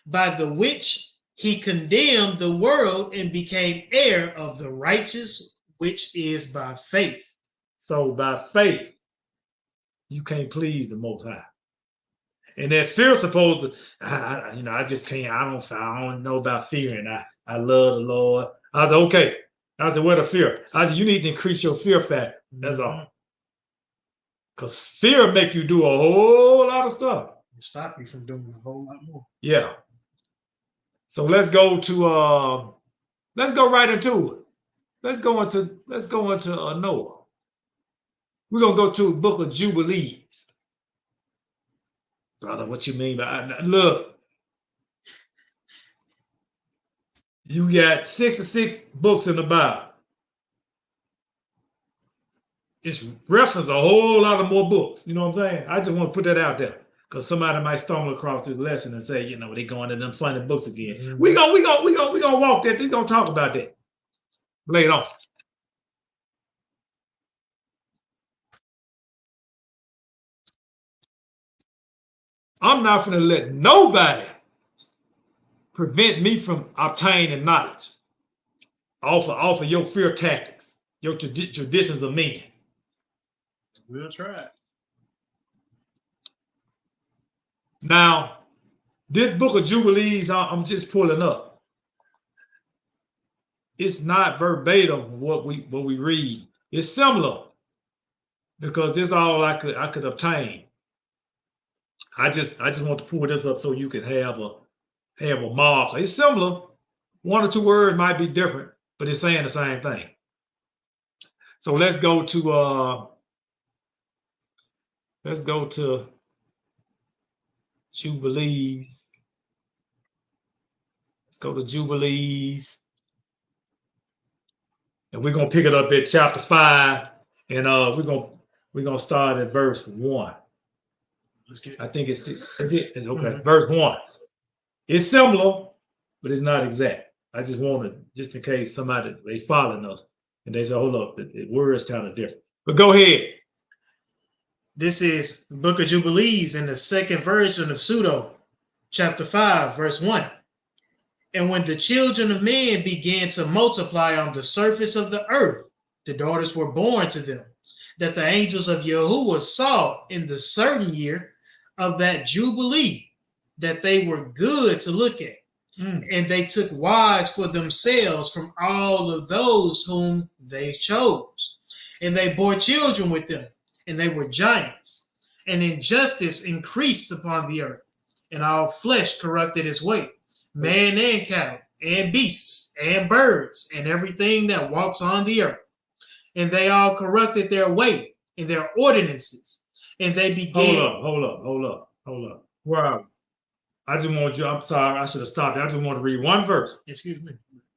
by the which he condemned the world and became heir of the righteous, which is by faith." So by faith, you can't please the Most High. And that fear supposed to, I just can't, I don't know about fearing. I love the Lord. I said, okay. I said, what a fear? I said, you need to increase your fear factor. That's all. Because fear make you do a whole lot of stuff. Stop you from doing a whole lot more. Yeah. So let's go right into it. Let's go into Noah. We're gonna go to the book of Jubilees. Brother, what you mean by look? You got 66 books in the Bible. It's reference a whole lot of more books. You know what I'm saying? I just want to put that out there because somebody might stumble across this lesson and say, they going to them funny books again. We gonna walk that. They gonna talk about that later on. I'm not going to let nobody prevent me from obtaining knowledge off of your fear tactics, your traditions of men. We'll try. Now, this book of Jubilees, I'm just pulling up. It's not verbatim what we read. It's similar because this is all I could obtain. I just want to pull this up so you can have a marker. It's similar, One or two words might be different, but it's saying the same thing. So let's go to Jubilees. Let's go to Jubilees. And we're gonna pick it up at chapter 5. And we're gonna start at verse 1. Let's get it. I think it's okay. Mhm. Verse 1. It's similar, but it's not exact. I just wanted, just in case somebody they following us and they say, hold up, the word is kind of different. But go ahead. This is the Book of Jubilees in the second version of Pseudo, chapter 5, verse 1. And when the children of men began to multiply on the surface of the earth, the daughters were born to them, that the angels of Yahuwah saw in the certain year of that Jubilee, that they were good to look at. And they took wives for themselves from all of those whom they chose. And they bore children with them, and they were giants. And injustice increased upon the earth, and all flesh corrupted its way, man and cattle, and beasts, and birds, and everything that walks on the earth. And they all corrupted their way in their ordinances. And they began. Hold up. Where are we? I just want you, I'm sorry, I should have stopped. I just want to read one verse. Excuse me.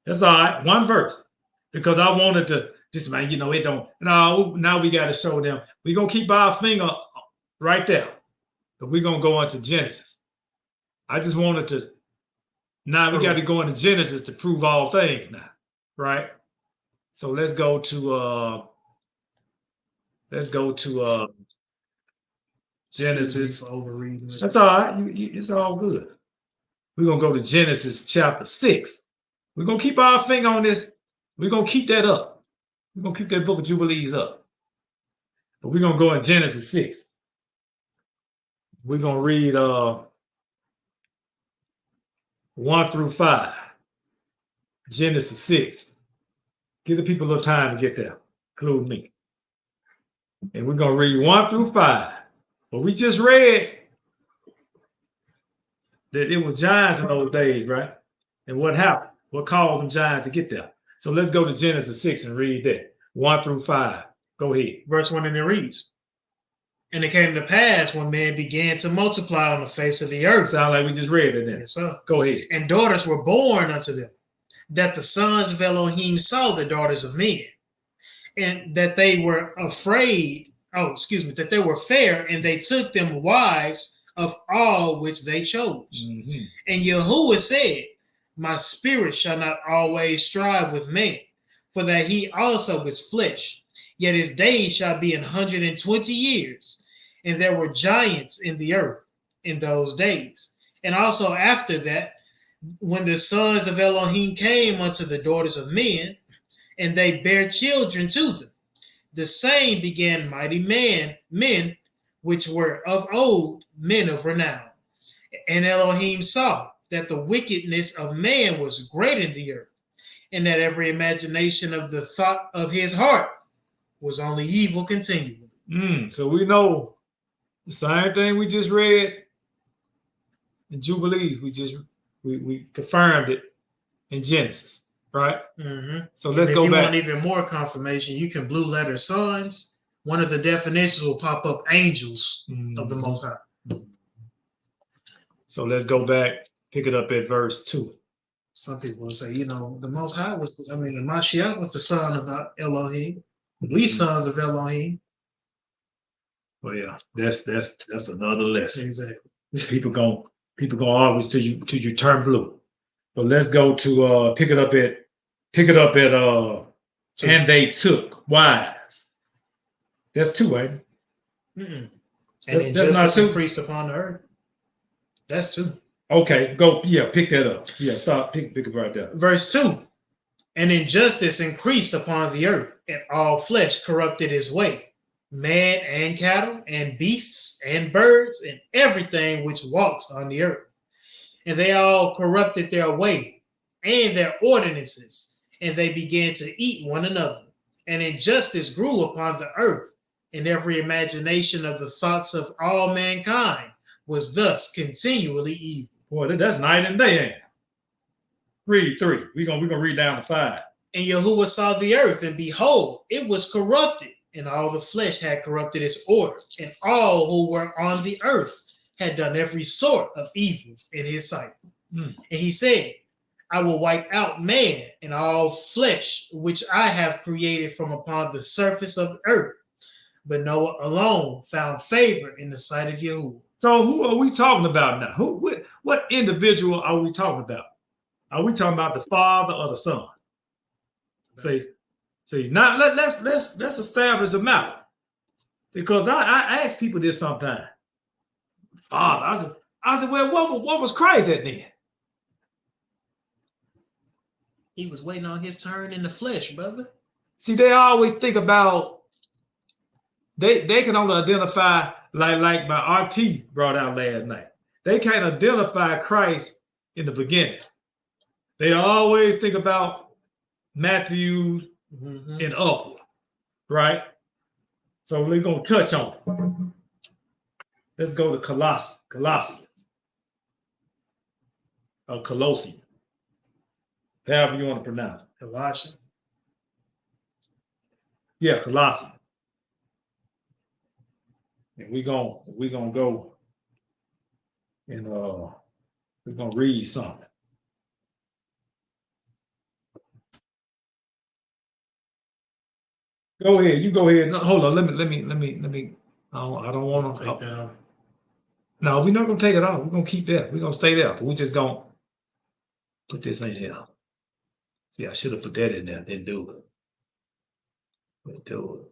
That's all right, one verse. Because I wanted to, just man, it don't, no, now we got to show them. We're going to keep our finger right there. But we're going to go into Genesis. I just wanted to, now we got to go into Genesis to prove all things now, right? So let's go to Genesis. For overreading. That's all right. It's all good. We're going to go to Genesis chapter 6. We're going to keep our finger on this. We're going to keep that up. We're going to keep that book of Jubilees up. But we're going to go in Genesis 6. We're going to read 1 through 5. Genesis 6. Give the people a little time to get there, including me. And we're going to read 1 through 5. But we just read that it was giants in those days, right? And what happened? What caused them giants to get there? So let's go to Genesis 6 and read that. 1 through 5. Go ahead. Verse 1, and it reads, and it came to pass when men began to multiply on the face of the earth. Sound like we just read it then. Yes, sir. Go ahead. And daughters were born unto them, that the sons of Elohim saw the daughters of men, and that they were that they were fair, and they took them wives of all which they chose. Mm-hmm. And Yahuwah said, my spirit shall not always strive with man, for that he also is flesh, yet his days shall be 120 years. And there were giants in the earth in those days. And also after that, when the sons of Elohim came unto the daughters of men, and they bare children to them, the same began mighty men which were of old, men of renown. And Elohim saw that the wickedness of man was great in the earth, and that every imagination of the thought of his heart was only evil continually. So we know the same thing we just read in Jubilees. We confirmed it in Genesis. Right? Mm-hmm. So let's go back. If you want even more confirmation, you can blue letter sons. One of the definitions will pop up angels of the Most High. So let's go back, pick it up at verse 2. Some people will say, the Most High was, the Mashiach was the son of Elohim. We sons of Elohim. Well, yeah, that's another lesson. Exactly. People gonna always till you turn blue. But let's go to pick it up at and they took wives. That's 2, ain't it? Mm-mm. And injustice increased upon the earth. That's 2. Okay, go. Yeah, pick that up. Yeah, stop. Pick it right there. Verse 2. And injustice increased upon the earth, and all flesh corrupted his way, man and cattle, and beasts and birds, and everything which walks on the earth. And they all corrupted their way and their ordinances, and they began to eat one another. And injustice grew upon the earth, and every imagination of the thoughts of all mankind was thus continually evil. Boy, that's night and day, ain't it? Read 3. We're gonna read down to 5. And Yahuwah saw the earth, and behold, it was corrupted, and all the flesh had corrupted its order, and all who were on the earth had done every sort of evil in his sight. And he said, I will wipe out man and all flesh, which I have created from upon the surface of the earth. But Noah alone found favor in the sight of Yahuwah. So who are we talking about now? What individual are we talking about? Are we talking about the Father or the Son? See, now let's establish a matter. Because I ask people this sometimes. Father, I said, well, what was Christ at then? He was waiting on his turn in the flesh, brother. See, they always think about they can only identify like my RT brought out last night. They can't identify Christ in the beginning. They always think about Matthew and upward, right? So we're gonna touch on it. Let's go to Colossians. Or Colossians. However you want to pronounce it. Colossians. Yeah, Colossians. And we're gonna go and we're gonna read something. Go ahead. You go ahead. No, hold on. Let me. I don't want to take that off. No, we're not gonna take it off. We're gonna keep that. We're gonna stay there. We just gonna put this in here. See, I should have put that in there. Didn't do it. Didn't do it.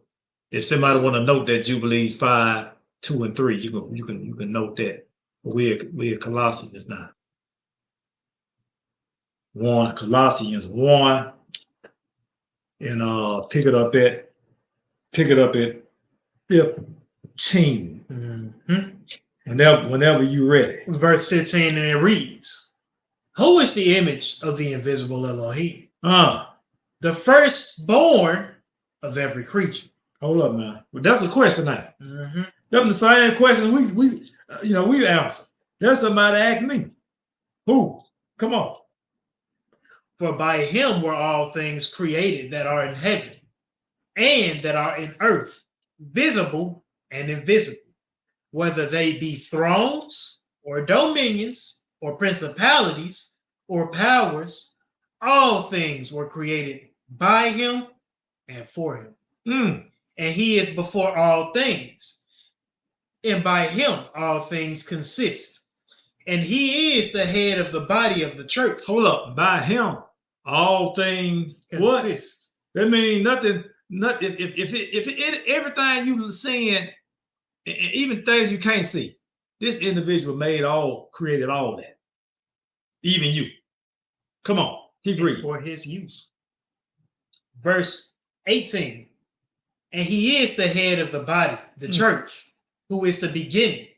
If somebody want to note that Jubilees 5, 2, and 3, you can note that. But we're Colossians now. 1 Colossians 1, and pick it up at 15. Whenever you're ready. Verse 15, and it reads, who is the image of the invisible Elohim? The firstborn of every creature. Hold up, man. Well, that's a question now. That's the same question we answer. That's somebody asked me. Who? Come on. For by him were all things created that are in heaven and that are in earth, visible and invisible, whether they be thrones or dominions or principalities or powers, all things were created by him and for him. And he is before all things, and by him all things consist. And he is the head of the body of the church. Hold up. By him all things consist. What? That means nothing. If everything you saying, even things you can't see, this individual created all that. Even you. Come on, keep reading. For his use. Verse 18. And he is the head of the body, the church, who is the beginning,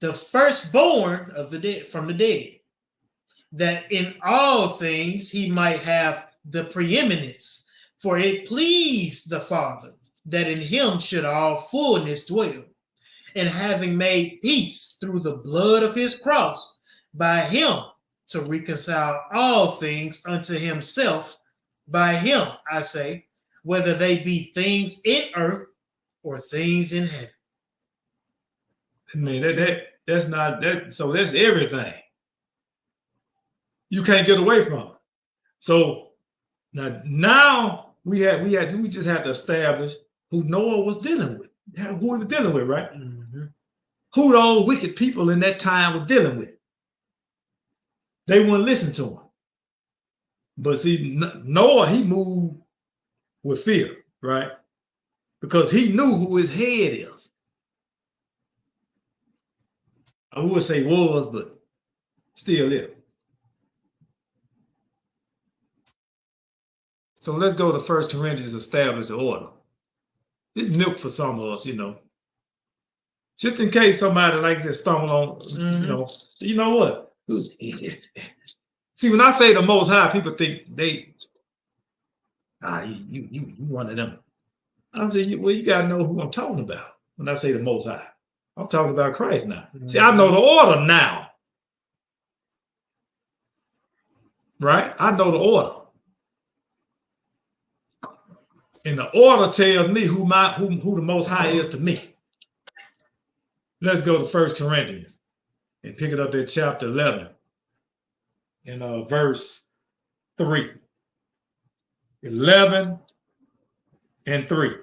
the firstborn of the dead from the dead, that in all things he might have the preeminence. For it pleased the Father that in him should all fullness dwell. And having made peace through the blood of his cross, by him to reconcile all things unto himself, by him, I say, whether they be things in earth or things in heaven. I mean, that's not that. So that's everything. You can't get away from it. So now we just have to establish who Noah was dealing with, who he was dealing with, right? Who those wicked people in that time was dealing with. They wouldn't listen to him. But see, Noah, he moved with fear, right? Because he knew who his head is. I would say was, but still is. So let's go to 1 Corinthians, establish the order. This milk for some of us, just in case somebody likes to stumble on, you know what? See, when I say the Most High, people think you one of them. I say, well, you gotta know who I'm talking about when I say the Most High. I'm talking about Christ now. See, I know the order now. right? I know the order. And the order tells me who the Most High is to me. Let's go to 1 Corinthians and pick it up at chapter 11 and verse 3. 11 and 3.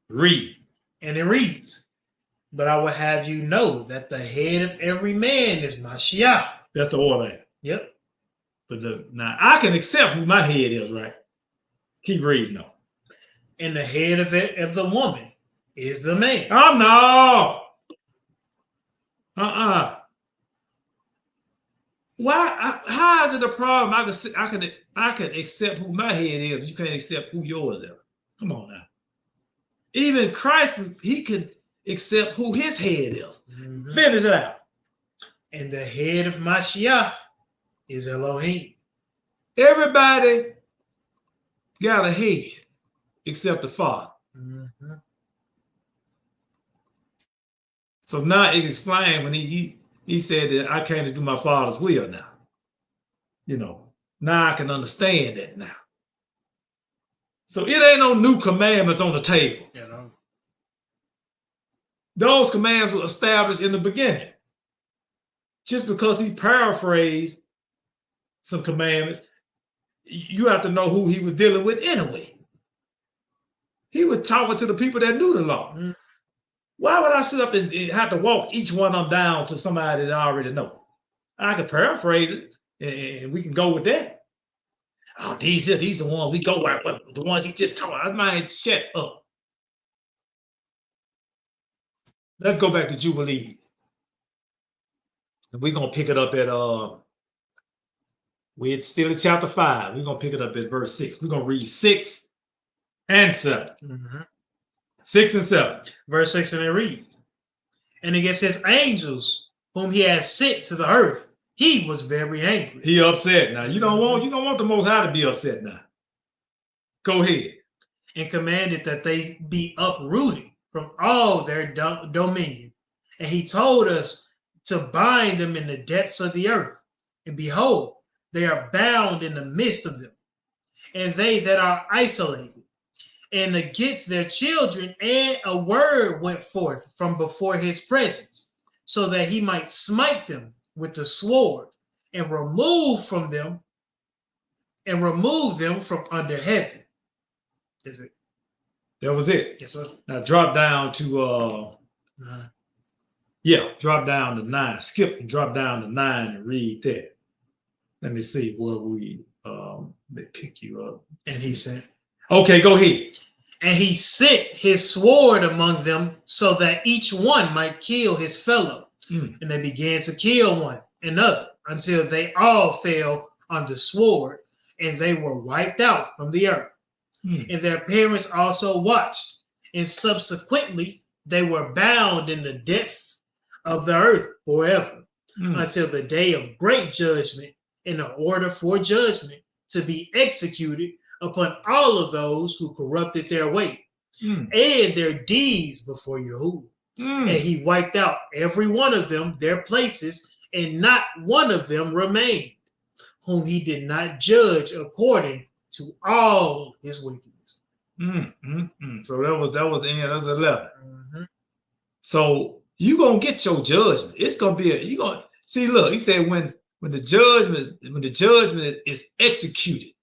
Read. And it reads, but I will have you know that the head of every man is Mashiach. That's the order. Yep. But now I can accept who my head is, right? Keep reading though. And the head of the woman is the man. Oh no. Why? How is it a problem? I can accept who my head is, but you can't accept who yours is. Come on now. Even Christ, he could accept who his head is. Mm-hmm. Finish it out. And the head of Mashiach is Elohim. Everybody got a head except the Father. Mm-hmm. So now it explains when he said that I came to do my Father's will now. You know, now I can understand that now. So it ain't no new commandments on the table. You know, those commands were established in the beginning. Just because he paraphrased some commandments, you have to know who he was dealing with anyway. He was talking to the people that knew the law. Mm-hmm. Why would I sit up and have to walk each one of them down to somebody that I already know? I can paraphrase it, and we can go with that. Oh, these are the ones we go with, the ones he just told. I might shut up. Let's go back to Jubilee. And we're going to pick it up at, we're still in chapter 5. We're going to pick it up at verse 6. We're going to read 6 and 7. Mm-hmm. 6 and 7. Verse 6, and it reads, and it gets his angels whom he has sent to the earth. He was very angry. He upset. Now you don't want the Most High to be upset now. Go ahead. And commanded that they be uprooted from all their dominion. And he told us to bind them in the depths of the earth. And behold, they are bound in the midst of them. And they that are isolated, and against their children, and a word went forth from before his presence, so that he might smite them with the sword and remove them from under heaven. Is it? That was it. Yes, sir. Now drop down to drop down to 9. Skip and drop down to 9 and read that. Let me see where we they pick you up. And he said, okay, go ahead. And he sent his sword among them so that each one might kill his fellow. And they began to kill one another until they all fell on the sword, and they were wiped out from the earth. And their parents also watched, and subsequently they were bound in the depths of the earth forever until the day of great judgment, in the order for judgment to be executed upon all of those who corrupted their way and their deeds before Yahuwah. And he wiped out every one of them their places, and not one of them remained, whom he did not judge according to all his wickedness. So that was the end. That was 11. So you gonna get your judgment. It's gonna be you gonna see. Look, he said when the judgment is executed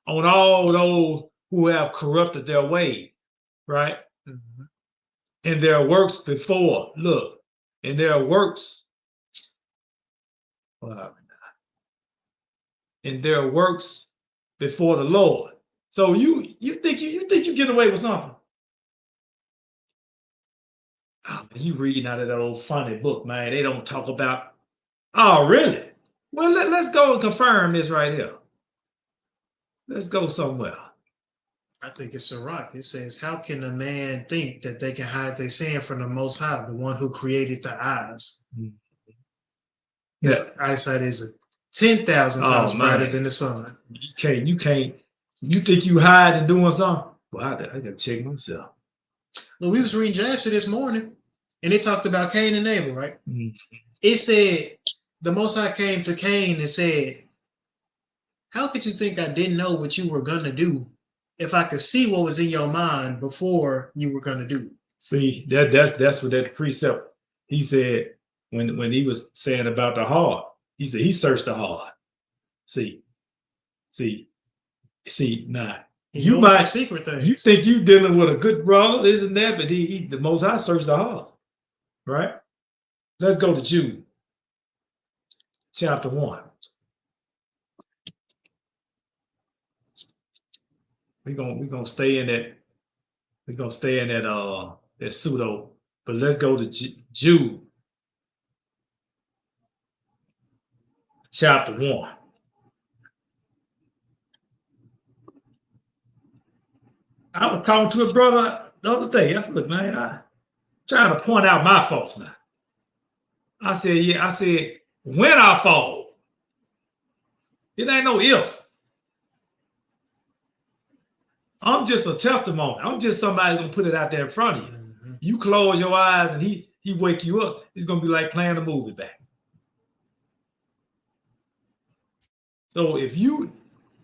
on all those who have corrupted their way, right? And their works before, look, and their works, and their works before the Lord. So you think you get away with something? Oh, man, you reading out of that old funny book, man. They don't talk about. Oh, really? Well, let's go and confirm this right here. Let's go somewhere. I think it's a rock. It says, how can a man think that they can hide their sin from the Most High, the one who created the eyes? His eyesight is 10,000 times brighter than the sun. You can't. You think you hide and doing something? Well, I gotta check myself. Well, we was reading Jasher this morning, and it talked about Cain and Abel, right? It said the Most High came to Cain and said, How could you think I didn't know what you were going to do if I could see what was in your mind before you were going to do it? See, that's what that precept, he said when he was saying about the heart, he said he searched the heart. See, now You you know the might secret things. you think you dealing with a good brother, isn't that? But he the Most High searched the heart, right? Let's go to Jude, chapter 1. We're gonna stay in that. We're gonna stay in that pseudo, but let's go to Jude, chapter 1. I was talking to a brother the other day. I said, look, man, I trying to point out my faults now. I said, when I fall, it ain't no if. I'm just a testimony. I'm just somebody gonna put it out there in front of you. Mm-hmm. You close your eyes and he wake you up. It's gonna be like playing a movie back. So if you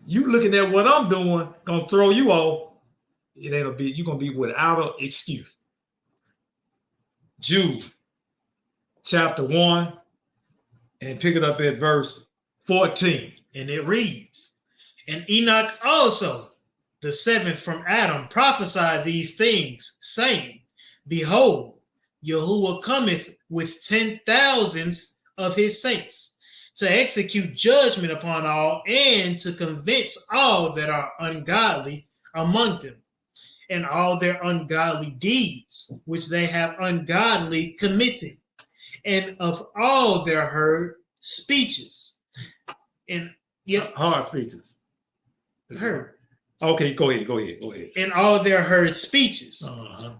looking at what I'm doing, gonna throw you off, you're gonna be without an excuse. Jude chapter 1 and pick it up at verse 14. And it reads, and Enoch also, the seventh from Adam, prophesied these things, saying, behold, Yahuwah cometh with 10,000s of his saints, to execute judgment upon all, and to convince all that are ungodly among them, and all their ungodly deeds, which they have ungodly committed, and of all their heard speeches. And hard speeches. heard. Okay, go ahead. And all their heard speeches,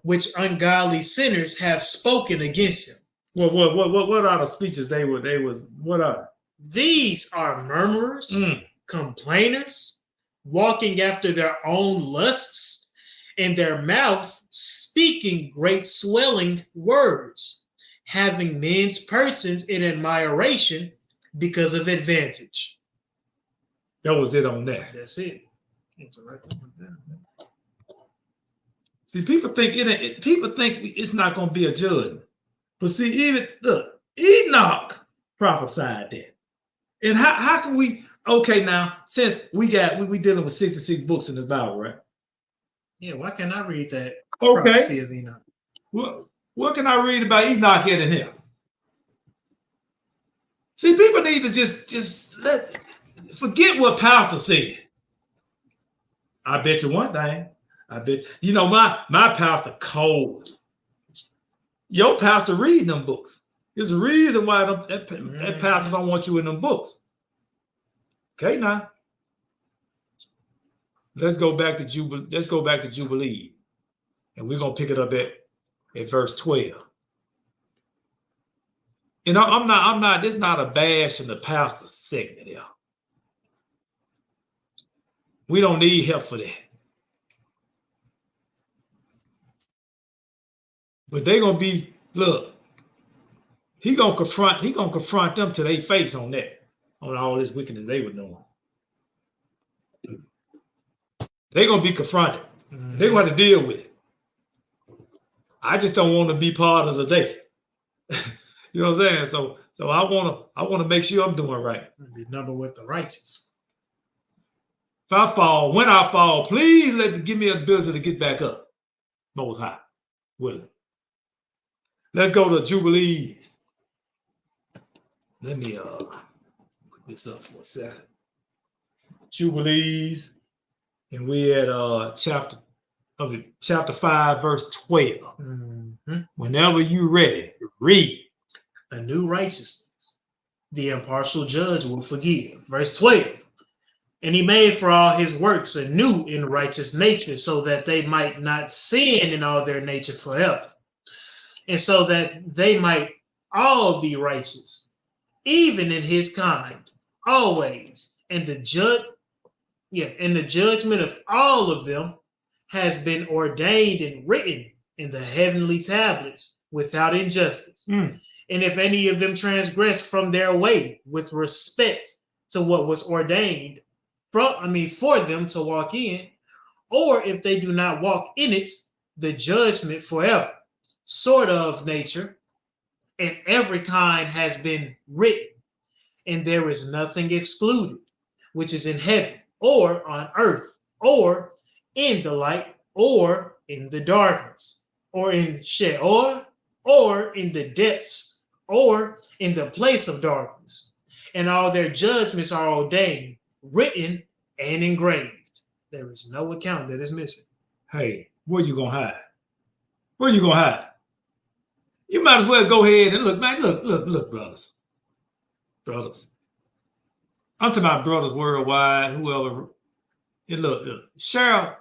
which ungodly sinners have spoken against him. Well, what are the speeches what are? These are murmurers, complainers, walking after their own lusts, in their mouth speaking great swelling words, having men's persons in admiration because of advantage. That was it on that. That's it. See, people think it's not going to be a judgment, but see, even look, Enoch prophesied that. And how can we? Okay, now since we dealing with 66 books in this Bible, right? Yeah, why can't I read that? Okay. Prophecy of Enoch? What can I read about Enoch here and here? See, people need to just forget what pastor said. I bet you one thing. My pastor cold. Your pastor reading them books. There's a reason why that pastor don't want you in them books. Okay, now let's go back to Jubilee, and we're gonna pick it up at verse 12. I'm not. This not a bash in the pastor segment here. We don't need help for that. But they're gonna be, look, he gonna confront them to their face on that, on all this wickedness they were doing. They're gonna be confronted. They're gonna have to deal with it. I just don't want to be part of the day. You know what I'm saying? So I wanna make sure I'm doing right. Be number with the righteous. When I fall, please give me a ability to get back up. Most High, willing. Let's go to Jubilees. Let me put this up for a second. Jubilees, and we're at chapter 5, verse 12. Mm-hmm. Whenever you're ready, read. A new righteousness, the impartial judge will forgive. Verse 12. And he made for all his works anew in righteous nature, so that they might not sin in all their nature forever. And so that they might all be righteous, even in his kind, always. And the judgment of all of them has been ordained and written in the heavenly tablets without injustice. And if any of them transgress from their way with respect to what was ordained, for them to walk in, or if they do not walk in it, the judgment forever, sort of nature, and every kind has been written, and there is nothing excluded, which is in heaven, or on earth, or in the light, or in the darkness, or in Sheol, or in the depths, or in the place of darkness. And all their judgments are ordained, written, and engraved. There is no account that is missing. Hey, where you gonna hide? Where you gonna hide? You might as well go ahead and look, man. Look, brothers. I'm talking about brothers worldwide, whoever. And look, share,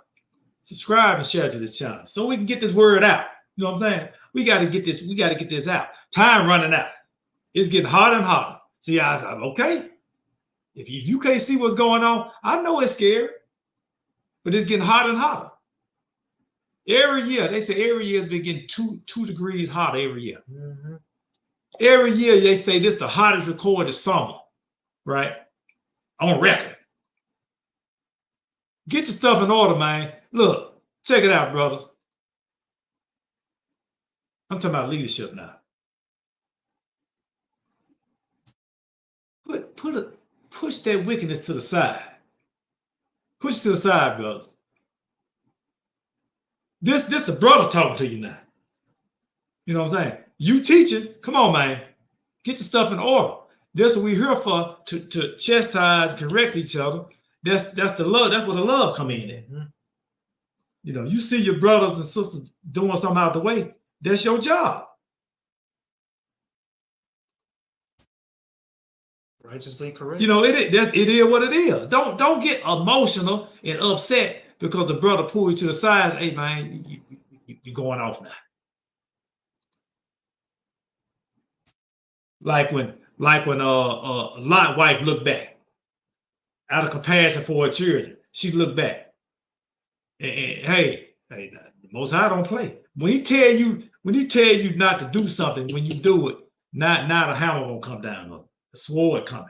subscribe, and share to the channel so we can get this word out. You know what I'm saying? We got to get this out. Time running out. It's getting hotter and hotter. See, I'm okay. If you can't see what's going on, I know it's scary, but it's getting hotter and hotter. Every year, they say every year it's been getting 2 degrees hotter every year. Mm-hmm. Every year they say this is the hottest recorded summer, right? On record. Get your stuff in order, man. Look, check it out, brothers. I'm talking about leadership now. Push that wickedness to the side. Push it to the side, brothers. This the brother talking to you now. You know what I'm saying? You teaching, come on, man. Get your stuff in order. That's what we're here for, to chastise, correct each other. That's the love. That's where the love come in at. Mm-hmm. You know, you see your brothers and sisters doing something out the way. That's your job. Righteously correct. You know, it is what it is. Don't get emotional and upset because the brother pulled you to the side. Hey, man, you're going off now. Like when Lot wife looked back out of compassion for her children, she looked back. And hey, the Most High don't play. When he tell you not to do something, when you do it, not a hammer gonna come down on a sword coming.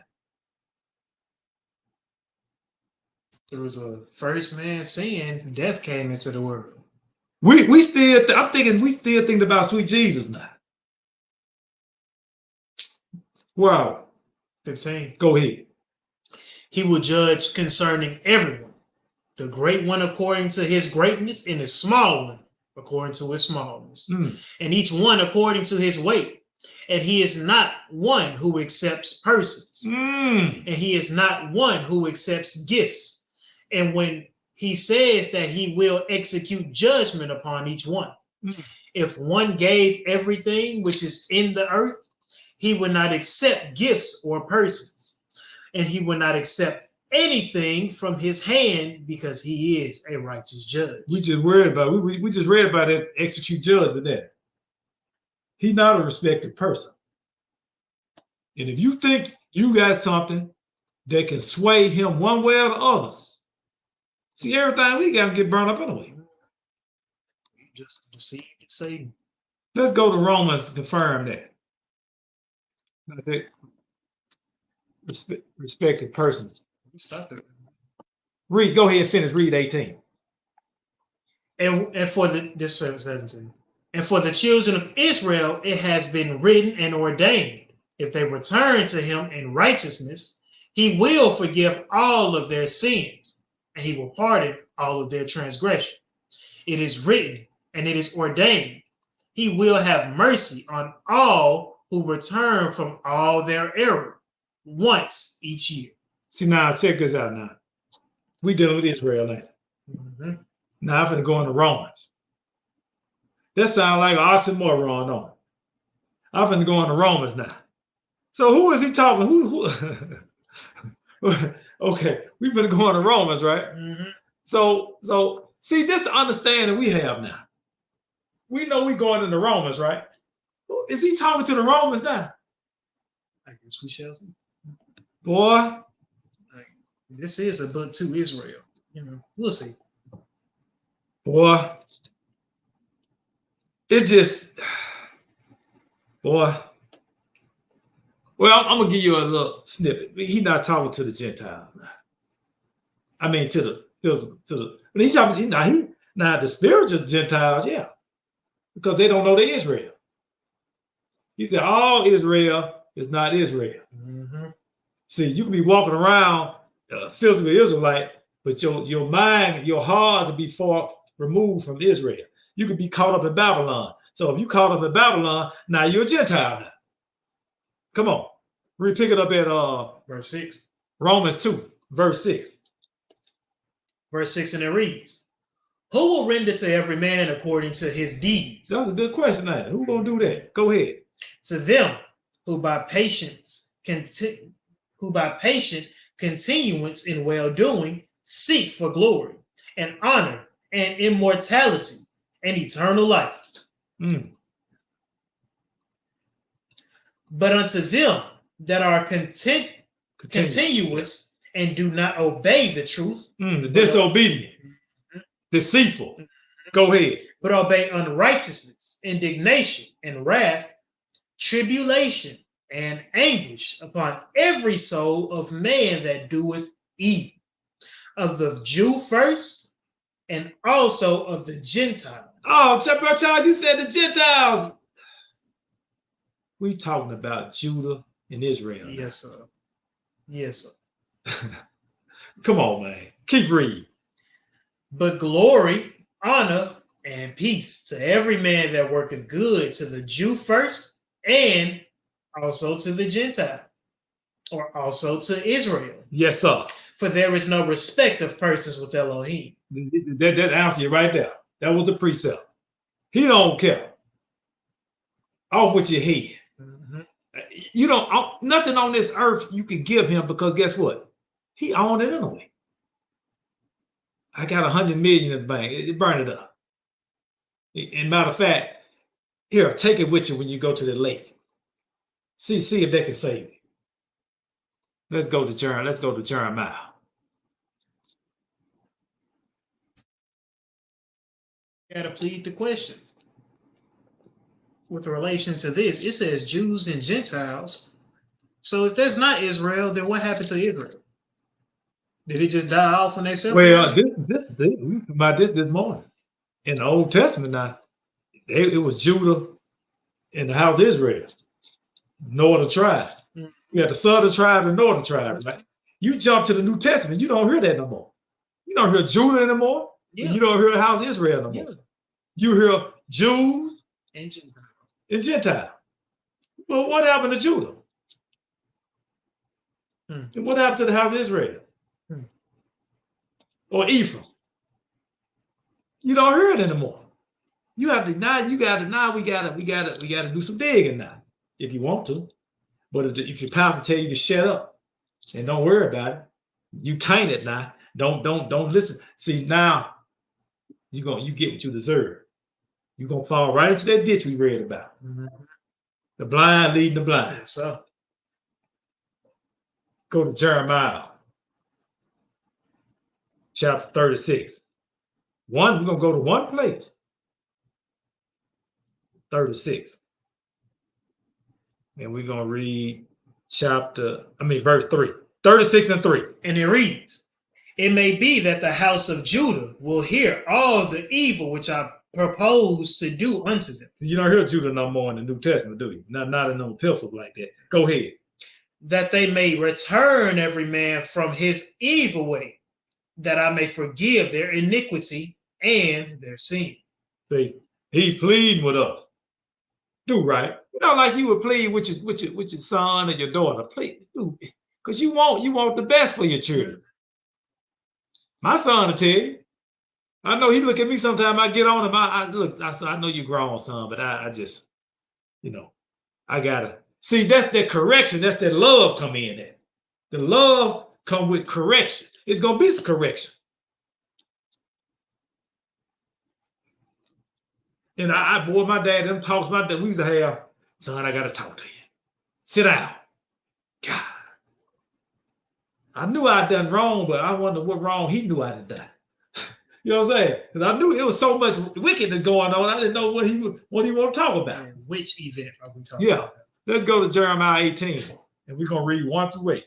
There was a first man sin, death came into the world. We still, I'm thinking, we still thinking about sweet Jesus now. Wow. 15. Go ahead. He will judge concerning everyone, the great one according to his greatness, and the small one according to his smallness, and each one according to his weight. And he is not one who accepts persons, and he is not one who accepts gifts. And when he says that he will execute judgment upon each one, if one gave everything which is in the earth, he would not accept gifts or persons, and he would not accept anything from his hand because he is a righteous judge. We just worried about we just read about it, execute judgment there. He's not a respected person. And if you think you got something that can sway him one way or the other, see, everything we got to get burned up anyway. You just deceive Satan. Let's go to Romans to confirm that. Respected persons. Stop it. Go ahead, finish, read 18. And for this 17. And for the children of Israel, it has been written and ordained, if they return to him in righteousness, he will forgive all of their sins, and he will pardon all of their transgression. It is written, and it is ordained, he will have mercy on all who return from all their error once each year. See, now check this out now. We dealing with Israel now. Now I'm going to go into Romans. That sounds like an oxymoron on it. I'm going to go into Romans now. So who is he talking? Who? Okay, we've been going to Romans, right? So see, this the understanding we have now. We know we're going into Romans, right? Is he talking to the Romans now? I guess we shall see. Boy, this is a book to Israel. We'll see. Boy, it just, boy. Well, I'm gonna give you a little snippet. He's not talking to the Gentiles now. I mean, to the physical, to the. But he's talking now the spiritual Gentiles, yeah, because they don't know they're Israel. He said all Israel is not Israel. Mm-hmm. See, you can be walking around physical Israelite, but your mind, your heart to be far removed from Israel. You could be caught up in Babylon. So if you caught up in Babylon, now you're a Gentile now. Come on. We pick it up at verse 6. Romans 2, verse 6. Verse 6, and it reads, who will render to every man according to his deeds? That's a good question, now. Who's gonna do that? Go ahead. To them who by patient continuance in well-doing seek for glory and honor and immortality and eternal life. Mm. But unto them that are continuous and do not obey the truth, the disobedient, deceitful. Go ahead. But obey unrighteousness, indignation, and wrath, tribulation, and anguish upon every soul of man that doeth evil, of the Jew first, and also of the Gentile. Oh, Charles, you said the Gentiles. We talking about Judah and Israel. Yes, sir. Yes, sir. Come on, man. Keep reading. But glory, honor, and peace to every man that worketh good, to the Jew first, and also to the Gentile, or also to Israel. Yes, sir. For there is no respect of persons with Elohim. That answer you right there. That was the precept. He don't care. Off with your head. Mm-hmm. You don't, nothing on this earth you can give him, because guess what? He owned it anyway. I got 100 million in the bank. Burn it up. And matter of fact, here, take it with you when you go to the lake. See if they can save you. Let's go to Jeremiah. You gotta plead the question. With relation to this, it says Jews and Gentiles. So if that's not Israel, then what happened to Israel? Did it just die off when they separated? Well, we talking about this morning. In the Old Testament now, it was Judah and the house of Israel, northern tribe. Mm. You got the southern tribe and northern tribe, right? You jump to the New Testament, you don't hear that no more. You don't hear Judah anymore. Yeah. You don't hear the house of Israel no more. Yeah. You hear Jews And Gentiles. and Gentiles. Well, what happened to Judah? And what happened to the house of Israel? Or Ephraim? You don't hear it anymore. You have to now. We gotta do some digging now, if you want to. But if your pastor tell you to shut up and don't worry about it, you taint it now. Don't listen. See, now you get what you deserve. You're gonna fall right into that ditch we read about. Mm-hmm. The blind leading the blind. So go to Jeremiah chapter 36. We're gonna go to one place. 36. And we're gonna read verse 3. 36 and 3. and it reads, it may be that the house of Judah will hear all the evil which I propose to do unto them. You don't hear Judah no more in the New Testament, do you? Not in no epistles like that. Go ahead. That they may return every man from his evil way, that I may forgive their iniquity and their sin. See, he pleading with us. Do right. Like you would plead with your son or your daughter. Please do, because you want the best for your children. My son will tell you. I know he look at me sometimes. I get on him. I know you're grown, son, but I just, I gotta see. That's that correction. That's that love come in there. The love come with correction. It's gonna be some correction. And my dad, them talks, we used to have, son, I got to talk to you. Sit down. God. I knew I'd done wrong, but I wonder what wrong he knew I'd done. You know what I'm saying? Because I knew it was so much wickedness going on. I didn't know what he wanted to talk about. And which event are we talking about? Let's go to Jeremiah 18, and we're going to read 1 through 8.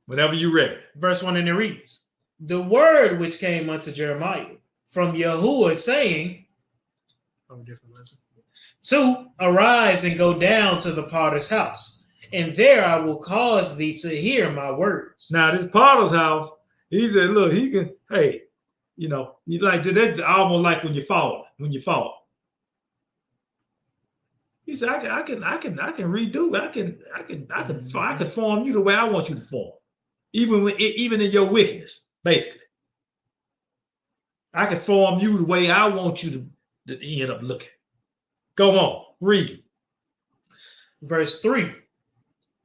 Whenever you're ready. Verse 1, and it reads, the word which came unto Jeremiah from Yahuwah, saying, different lesson. 2, arise and go down to the potter's house, and there I will cause thee to hear my words. Now, this potter's house, he said, look, he can, hey, you know, you like that almost like when you fall. He said, I can redo. I can form you the way I want you to form, even in your wickedness. Basically, I can form you the way I want you to end up looking. Go on, read. Verse 3.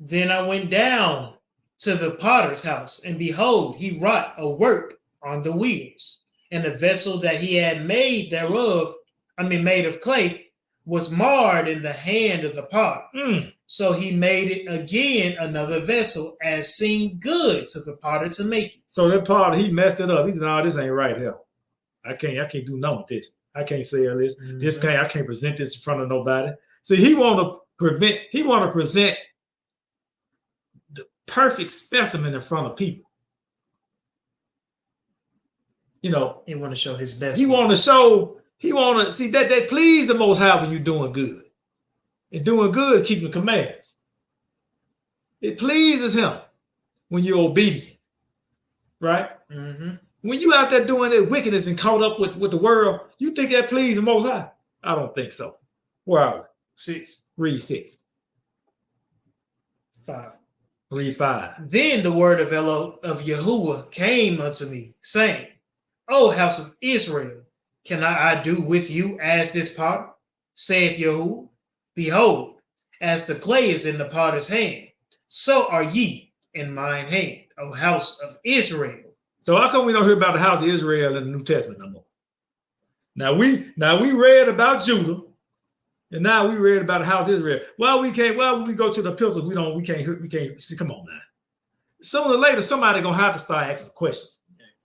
Then I went down to the potter's house, and behold, he wrought a work on the wheels, and the vessel that he had made of clay, was marred in the hand of the potter. So he made it again another vessel, as seemed good to the potter to make it. So that potter, he messed it up. He said, "No, this ain't right here. I can't do nothing with this. I can't sell this. I can't present this in front of nobody." See, he want to present the perfect specimen in front of people. You know, he want to show his best. He want to see that please the Most High when you're doing good. And doing good is keeping the commands. It pleases him when you're obedient. Right? When you out there doing that wickedness and caught up with the world, you think that pleases the Most High? I don't think so. Where are we? 6. Read 6. 5. Read 5. Then the word of Yahuwah came unto me, saying, O house of Israel, cannot I do with you as this potter? Saith Yahuwah, behold, as the clay is in the potter's hand, so are ye in mine hand, O house of Israel. So how come we don't hear about the house of Israel in the New Testament no more? Now we read about Judah, and now we read about the house of Israel. Well, we go to the epistles, we can't see. Come on now. Sooner or later, somebody gonna have to start asking questions.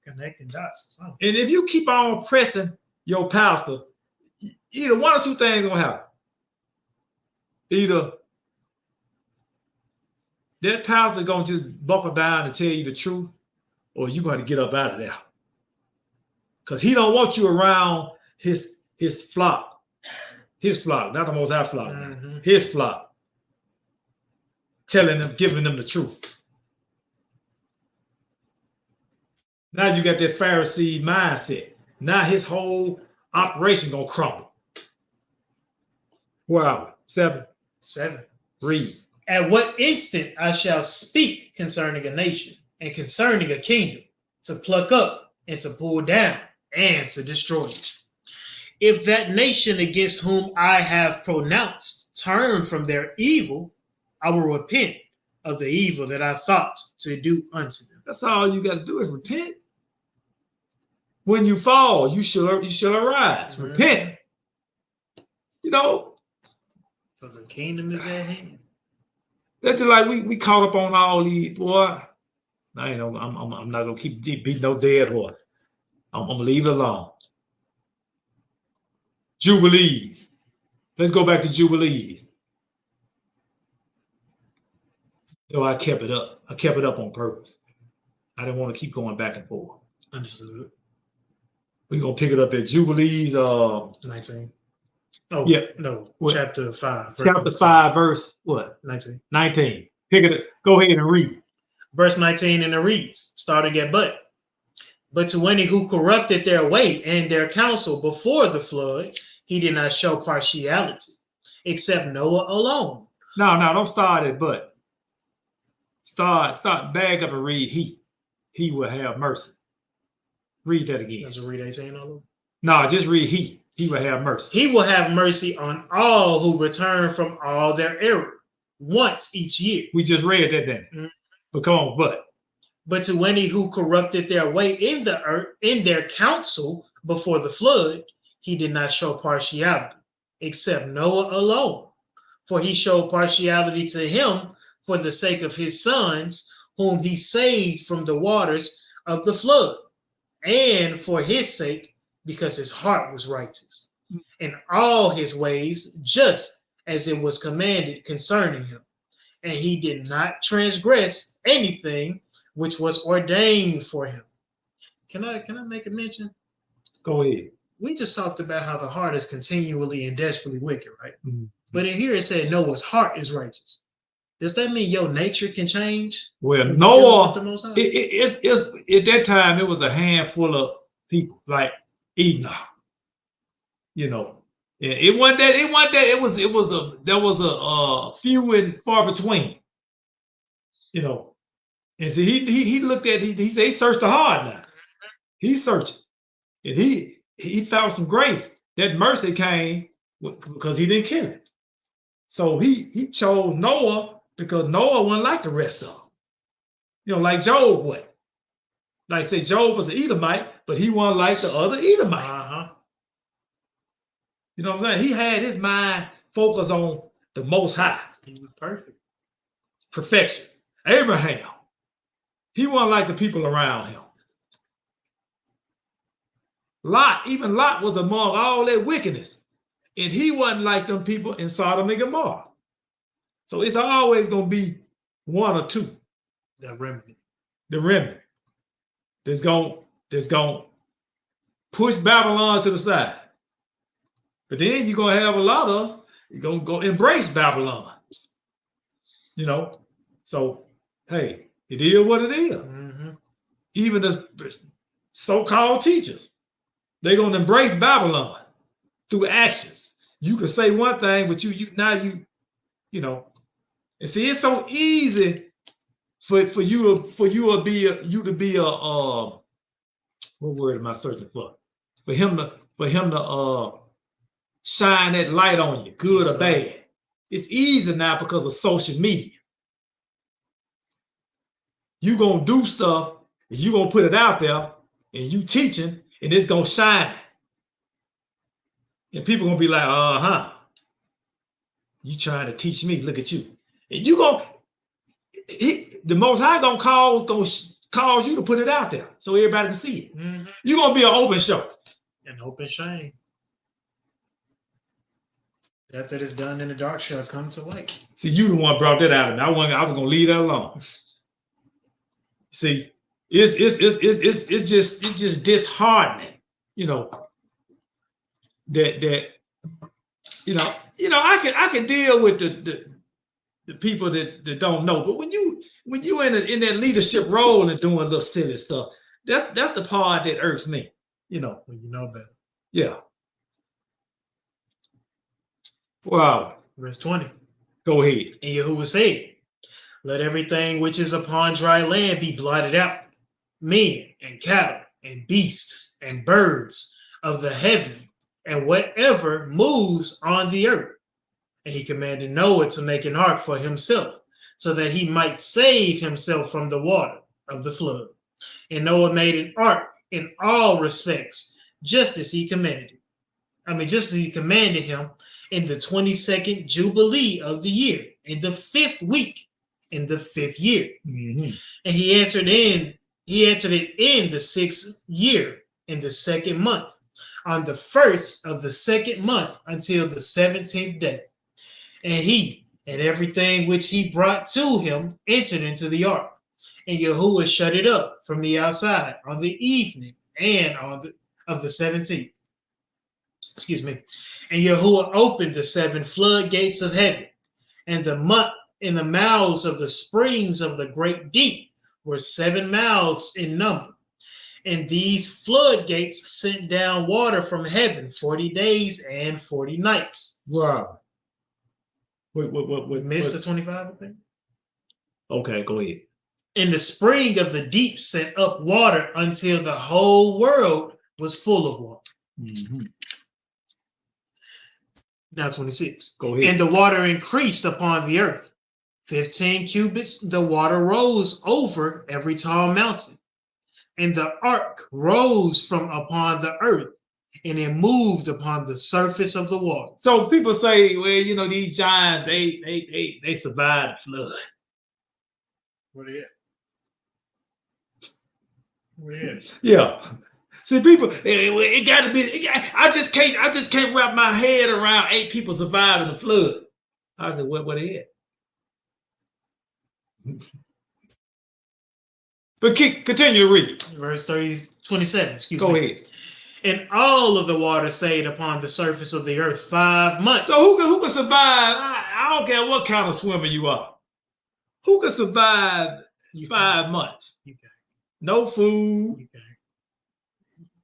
Connecting dots. And if you keep on pressing your pastor, either one or two things gonna happen. Either that pastor gonna just buckle down and tell you the truth, or you're gonna get up out of there. Because he don't want you around his flock. His flock, not the Most High flock. His flock. Telling them, giving them the truth. Now you got that Pharisee mindset. Now his whole operation gonna crumble. Where are we? 7. 7. Read. At what instant I shall speak concerning a nation and concerning a kingdom, to pluck up and to pull down and to destroy it. If that nation against whom I have pronounced turn from their evil, I will repent of the evil that I thought to do unto them. That's all you got to do is repent. When you fall, you shall arise. Repent. You know, for the kingdom is at hand. That's just like we caught up on all these, boy. I'm not gonna keep beating no dead horse. I'm gonna leave it alone. Jubilees. Let's go back to Jubilees. So I kept it up. I kept it up on purpose. I didn't want to keep going back and forth. Understood. We're gonna pick it up at Jubilees 19. Oh yeah, no. What? Chapter 5. Chapter 5, verse what? 19. 19. Pick it up. Go ahead and read. Verse 19, and it reads, starting at but to any who corrupted their way and their counsel before the flood, he did not show partiality, except Noah alone. No, don't start at but. Start back up and read he will have mercy. Read that again. Does it read 18 all over? No, just read he will have mercy. He will have mercy on all who return from all their error once each year. We just read that then. But come on, but to any who corrupted their way in the earth, in their counsel before the flood, he did not show partiality, except Noah alone. For he showed partiality to him for the sake of his sons, whom he saved from the waters of the flood, and for his sake, because his heart was righteous, and all his ways just as it was commanded concerning him. And he did not transgress anything which was ordained for him. Can I make a mention? Go ahead. We just talked about how the heart is continually and desperately wicked, right? Mm-hmm. But in here it said Noah's heart is righteous. Does that mean your nature can change? Well, Noah, at that time, it was a handful of people, like Enoch. You know, it wasn't that. There was a few and far between. You know, and see, he looked at he said he searched the heart now. He's searching, and he found some grace. That mercy came because he didn't kill it. So he chose Noah because Noah wasn't like the rest of them. You know, like Job was. Like I said, Job was an Edomite, but he wasn't like the other Edomites. You know what I'm saying? He had his mind focused on the Most High. He was perfect. Perfection. Abraham. He wasn't like the people around him. Lot, even Lot was among all that wickedness. And he wasn't like them people in Sodom and Gomorrah. So it's always going to be one or two. The remnant. The remnant. That's going to push Babylon to the side. But then you're going to have a lot of us, you're going to go embrace Babylon. You know? So, hey, it is what it is. Mm-hmm. Even the so-called teachers, they're going to embrace Babylon through actions. You can say one thing, but you know, and see, it's so easy for you to be what word am I searching for? For him to shine that light on you, good or bad. It's easy now because of social media. You gonna do stuff and you gonna put it out there and you teaching and it's gonna shine. And people gonna be like, you trying to teach me, look at you. And you gonna, the Most High gonna cause you to put it out there so everybody can see it. Mm-hmm. You're gonna be an open show. An open shame. That is done in the dark shall come to light. See, you the one brought that out of me. I was gonna leave that alone. See, it's just disheartening, you know. That you know, I can deal with the people that don't know, but when you in that leadership role and doing little silly stuff, that's the part that irks me, you know. Well, you know better. Yeah. Wow. Verse 20. Go ahead. And Yahuwah said, let everything which is upon dry land be blotted out, men and cattle and beasts and birds of the heaven and whatever moves on the earth. And he commanded Noah to make an ark for himself, so that he might save himself from the water of the flood. And Noah made an ark in all respects, just as he commanded. Just as he commanded him, in the 22nd Jubilee of the year, in the 5th week, in the 5th year. Mm-hmm. And he answered it in the 6th year, in the 2nd month, on the 1st of the 2nd month, until the 17th day. And he and everything which he brought to him entered into the ark. And Yahuwah shut it up from the outside on the evening and of the 17th. Excuse me. And Yahuwah opened the 7 floodgates of heaven, and in the mouths of the springs of the great deep were 7 mouths in number. And these floodgates sent down water from heaven 40 days and 40 nights. Wow. Wait. Mr. 25, I think. Okay, go ahead. And the spring of the deep sent up water until the whole world was full of water. Mm-hmm. Now 26. Go ahead. And the water increased upon the earth. 15 cubits, the water rose over every tall mountain. And the ark rose from upon the earth, and it moved upon the surface of the water. So people say, well, these giants, they survived the flood. Where they at? Where they at? Yeah. See, people, it got to be. I just can't wrap my head around 8 people surviving the flood. I said, where they at? But continue to read. Verse 27, excuse Go me. ahead. And all of the water stayed upon the surface of the earth 5 months. So who can survive? I don't care what kind of swimmer you are. Who can survive 5 months? You can. No food. You can.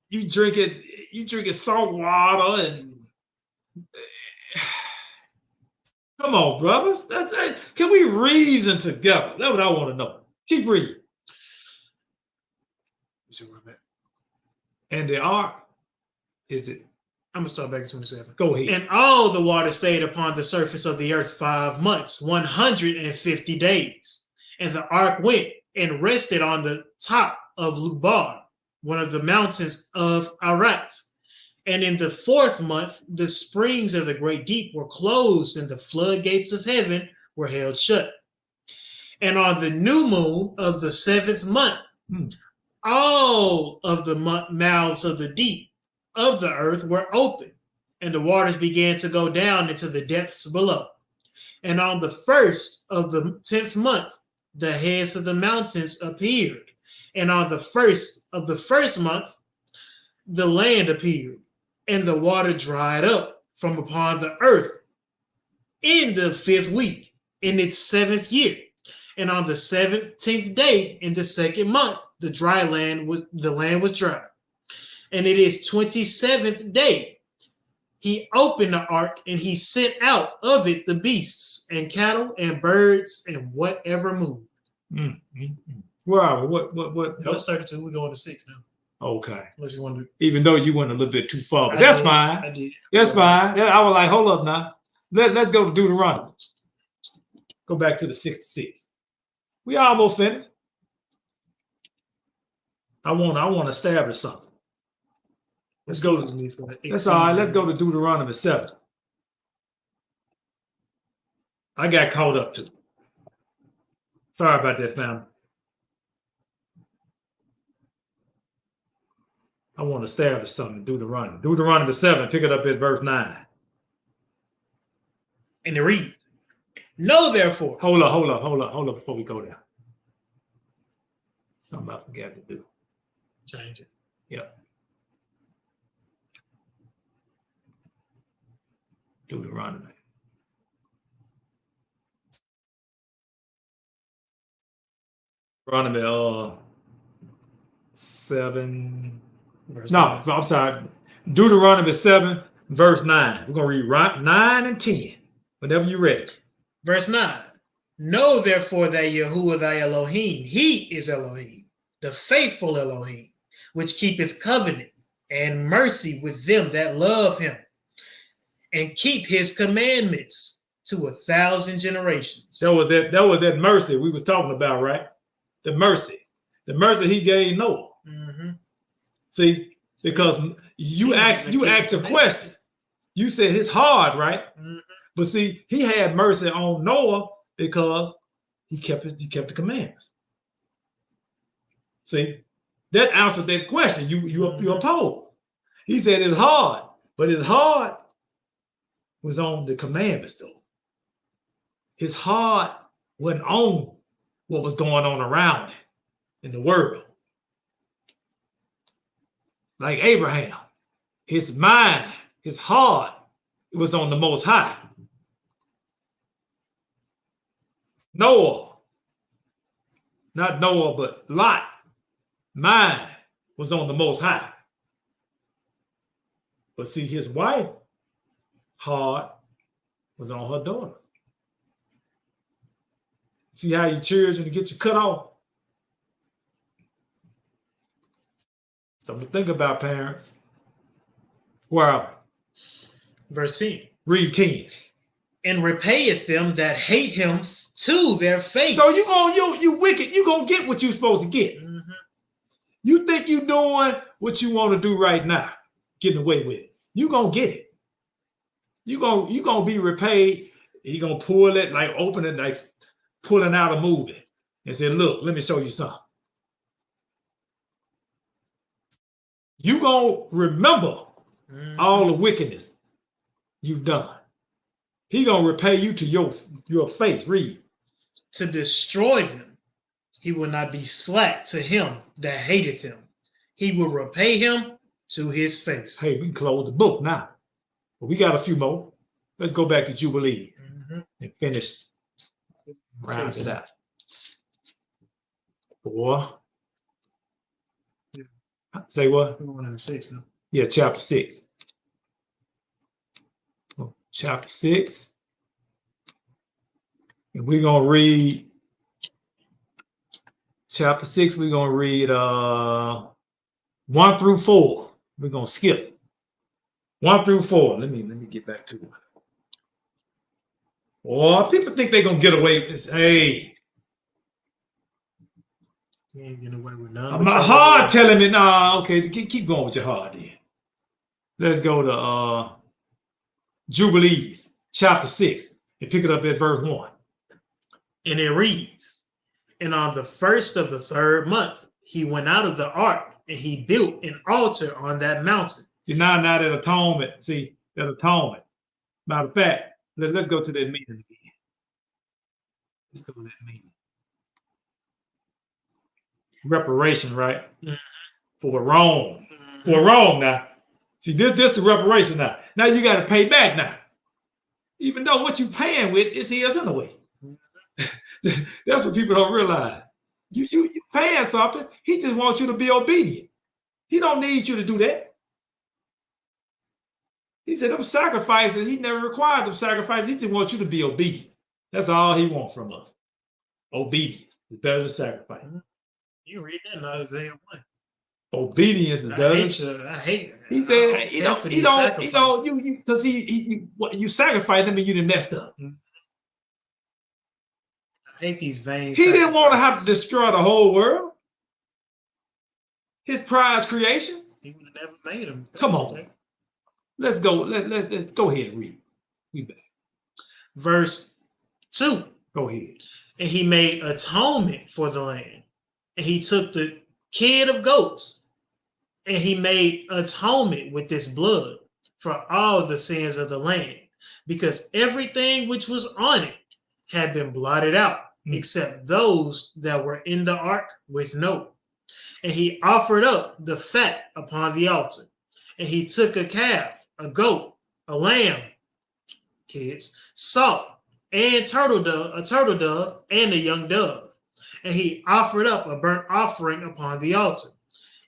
You drinking salt water and come on, brothers. Can we reason together? That's what I want to know. Keep reading. Let's see where I'm at. And the ark, is it? I'm gonna start back at 27. Go ahead. And all the water stayed upon the surface of the earth 5 months, 150 days. And the ark went and rested on the top of Lubar, one of the mountains of Arat. And in the 4th month, the springs of the great deep were closed, and the floodgates of heaven were held shut. And on the new moon of the 7th month, all of the mouths of the deep of the earth were open, and the waters began to go down into the depths below. And on the 1st of the 10th month, the heads of the mountains appeared. And on the 1st of the 1st month, the land appeared, and the water dried up from upon the earth in the 5th week, in its 7th year. And on the 17th day in the 2nd month, the land was dry. And it is 27th day. He opened the ark, and he sent out of it the beasts and cattle and birds and whatever moved. Where are we? What? That was 32. We're going to 6 now. Okay. Unless you want to. Even though you went a little bit too far, but that's fine. I did. That's fine. I was like, hold up now. Let's go to Deuteronomy. Go back to the 66. We almost finished. I want to establish something. Let's go. That's all right. Let's go to Deuteronomy 7. I got caught up too. Sorry about that, family. I want to establish something in Deuteronomy. Deuteronomy 7, pick it up at verse 9. And they read, know therefore. Hold up before we go there. Something I forgot to do. Change it. Yep. Deuteronomy. Deuteronomy 7. No, I'm sorry. Deuteronomy 7, verse 9. We're going to read 9 and 10. Whenever you're ready. Verse 9. Know therefore that Yahuwah thy Elohim, he is Elohim, the faithful Elohim, which keepeth covenant and mercy with them that love him, and keep his commandments to 1,000 generations. That was that mercy we was talking about, right? The mercy he gave Noah. Mm-hmm. See, because you asked a question. You said his hard, right? Mm-hmm. But see, he had mercy on Noah because he kept the commandments. See, that answered that question you opposed. He said it's hard, but his hard was on the commandments, though. His heart wasn't on what was going on around him in the world. Like Abraham, his mind, his heart was on the Most High. Noah, not Noah, but Lot, mind was on the Most High. But see, his wife, heart was on her daughters. See how your children get you cut off? Something to think about, parents. Well, verse 10. Read 10. And repayeth them that hate him to their face. So you wicked, you gonna get what you're supposed to get. Mm-hmm. You think you doing what you want to do right now, getting away with it. You gonna get it. You gonna be repaid. He gonna pull it, like open it, like pulling out a movie and say, look, let me show you something. You gonna remember all the wickedness you've done. He gonna repay you to your face. Read. To destroy them. He will not be slack to him that hateth him. He will repay him to his face. Hey, we can close the book now. But we got a few more. Let's go back to Jubilee and finish round it out. Boy. Say what? We're going to 6 now. Yeah, chapter 6. Oh, chapter 6. And we're going to read chapter 6. We're going to read 1 through 4. We're going to skip 1 through 4. Let me get back to it. Oh, people think they're going to get away with this. Hey. You ain't getting away with none. My heart telling me, nah, okay, keep going with your heart then. Let's go to Jubilees, chapter 6, and pick it up at verse 1. And it reads, and on the 1st of the 3rd month, he went out of the ark, and he built an altar on that mountain. See, now that atonement, see, that atonement. Matter of fact, let's go to that meeting again. Let's go to that meeting. Reparation, right? For Rome. For Rome now. See, this the reparation now. Now you got to pay back now. Even though what you paying with is his anyway. That's what people don't realize. You paying something. He just wants you to be obedient. He don't need you to do that. He said them sacrifices, he never required them sacrifices. He just wants you to be obedient. That's all he wants from us. Obedience is better than sacrifice. You read that in Isaiah 1. Obedience is better. I hate it. He said, because you sacrificed them and you didn't messed up. I hate these vain. He didn't want to have to destroy the whole world. His prize creation. He would have never made them. Come on. Let's go. Let's go ahead and read. Read back. Verse 2. Go ahead. And he made atonement for the land. And he took the kid of goats, and he made atonement with this blood for all the sins of the land, because everything which was on it had been blotted out, except those that were in the ark with Noah. And he offered up the fat upon the altar. And he took a calf, a goat, a lamb, kids, salt, and a turtle dove, and a young dove. And he offered up a burnt offering upon the altar.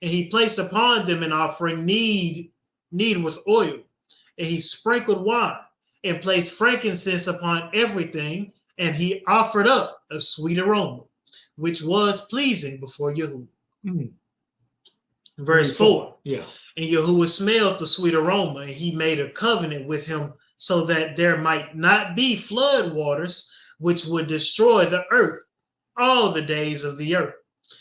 And he placed upon them an offering knead with oil. And he sprinkled wine and placed frankincense upon everything. And he offered up a sweet aroma, which was pleasing before Yahuwah. Verse 4. Yeah. And Yahuwah smelled the sweet aroma, and he made a covenant with him so that there might not be flood waters, which would destroy the earth all the days of the earth.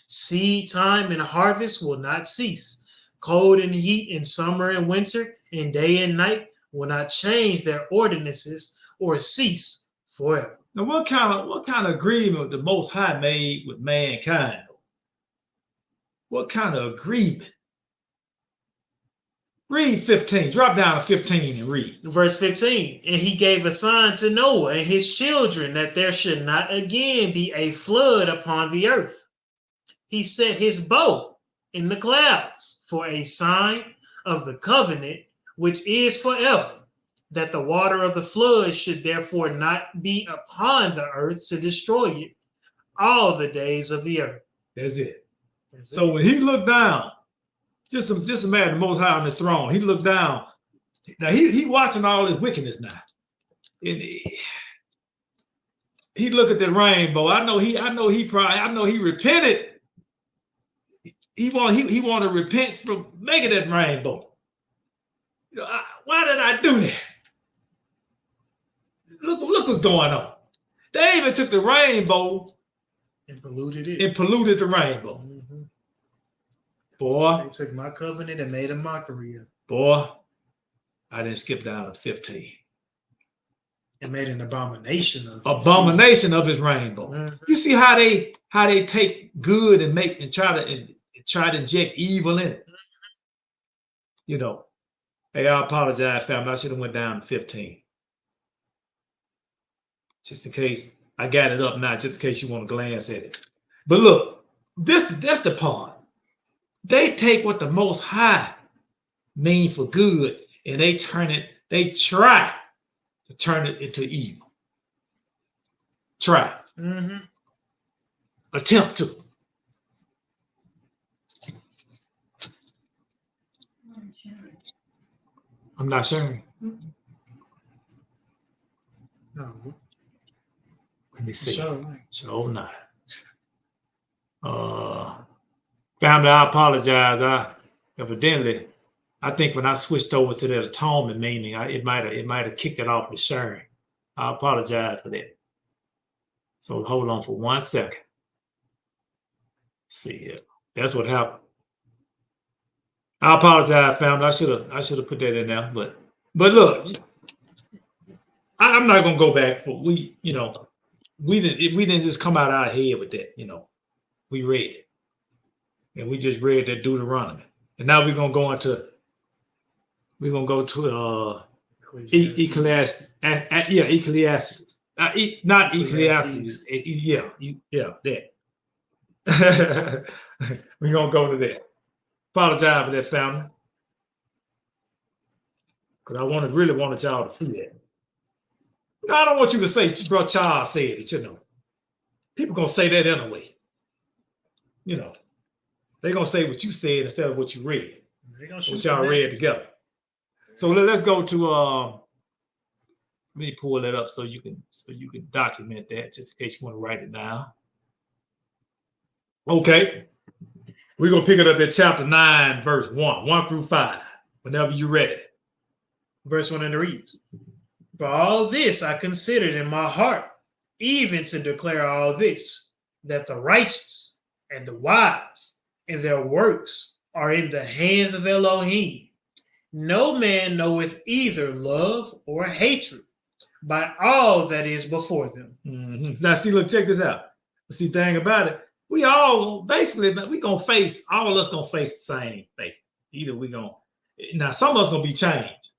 Seed time and harvest will not cease. Cold and heat in summer and winter, and day and night will not change their ordinances or cease forever. Now, what kind of agreement the Most High made with mankind? What kind of agreement? Read 15. Drop down to 15 and read. Verse 15. And he gave a sign to Noah and his children that there should not again be a flood upon the earth. He set his bow in the clouds for a sign of the covenant which is forever, that the water of the flood should therefore not be upon the earth to destroy it all the days of the earth. That's it. So when he looked down, just imagine the Most High on the throne. He looked down. Now he watching all this wickedness now. And he look at the rainbow. I know he repented. He want to repent from making that rainbow. You know, why did I do that? Look what's going on. They even took the rainbow and polluted it. And polluted the rainbow. Boy. They took my covenant and made a mockery of it. Boy, I didn't skip down to 15. And made an abomination of it. Abomination of his rainbow. You see how they take good and try to inject evil in it. You know. Hey, I apologize, family. I should have went down to 15. Just in case I got it up now, just in case you want to glance at it. But look, that's the part. They take what the Most High mean for good, and they try to turn it into evil. Try. Mm-hmm. Attempt to. I'm not sharing. No. Let me see. Sure. So not. Family, I apologize. Evidently, I think when I switched over to that atonement meaning, it might have kicked it off with sharing. I apologize for that. So hold on for 1 second. Let's see here. That's what happened. I apologize, family. I should have put that in there. But look, I'm not gonna go back for we didn't just come out of our head with that. We read it, and we just read that Deuteronomy, and now we're gonna go to Ecclesiastes. Ecclesiastes. Not Ecclesiastes. That. We're gonna go to that. Apologize for that, family, because I really wanted y'all to see that. I don't want you to say, bro, Charles said it. People gonna say that anyway. They're gonna say what you said instead of what you read. What y'all read together. So let's go to let me pull that up so you can document that just in case you want to write it down. Okay. We're gonna pick it up at chapter 9, verse 1 through 5. Whenever you're ready. Verse 1 and it reads, for all this I considered in my heart, even to declare all this, that the righteous and the wise and their works are in the hands of Elohim. No man knoweth either love or hatred by all that is before them. Mm-hmm. Now, see, look, check this out. See, thing about it, we all basically all of us gonna face the same thing. Either now some of us gonna be changed,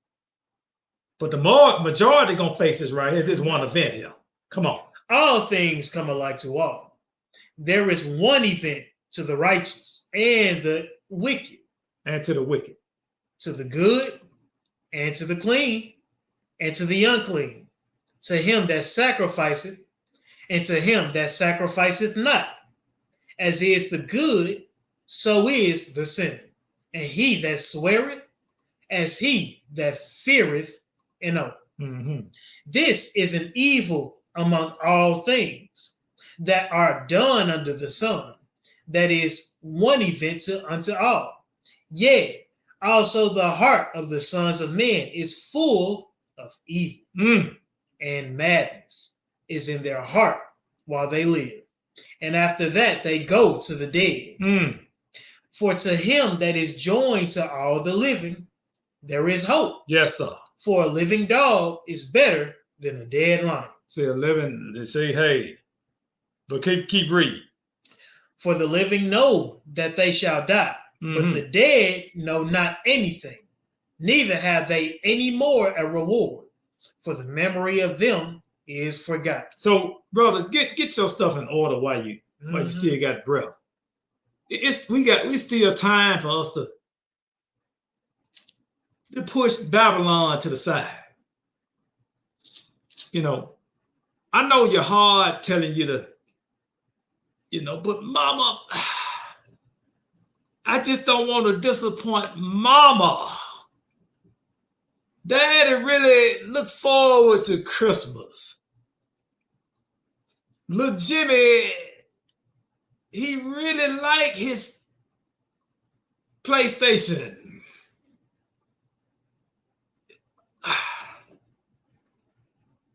but the majority gonna face this right here. This one event here. Come on. All things come alike to all. There is one event to the righteous and the wicked, and to the wicked, to the good and to the clean and to the unclean, to him that sacrificeth and to him that sacrificeth not. As is the good, so is the sinner. And he that sweareth, as he that feareth an oath. Mm-hmm. This is an evil among all things that are done under the sun. That is one event unto all. Yea, also the heart of the sons of men is full of evil, and madness is in their heart while they live. And after that, they go to the dead. For to him that is joined to all the living, there is hope. Yes, sir. For a living dog is better than a dead lion. Say a living, they say, hey, but keep reading. For the living know that they shall die, but the dead know not anything, neither have they any more a reward, for the memory of them is forgotten. So, brother, get your stuff in order while you still got breath. We still time for us to push Babylon to the side. I know you're hard telling you to, but mama, I just don't want to disappoint mama. Daddy really look forward to Christmas. Little Jimmy, he really like his PlayStation.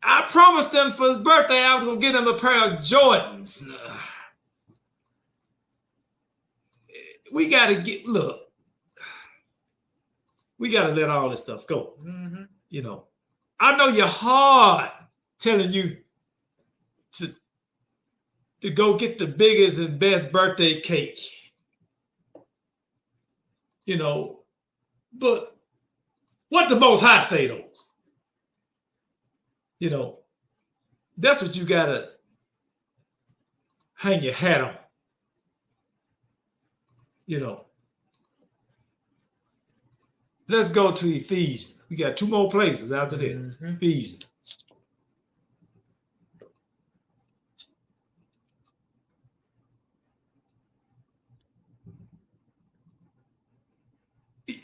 I promised him for his birthday I was going to get him a pair of Jordans. We got to let all this stuff go. I know you're hard telling you to go get the biggest and best birthday cake. But what the Most High say though? That's what you gotta hang your hat on. You know. Let's go to Ephesians. We got 2 more places after this. Ephesians.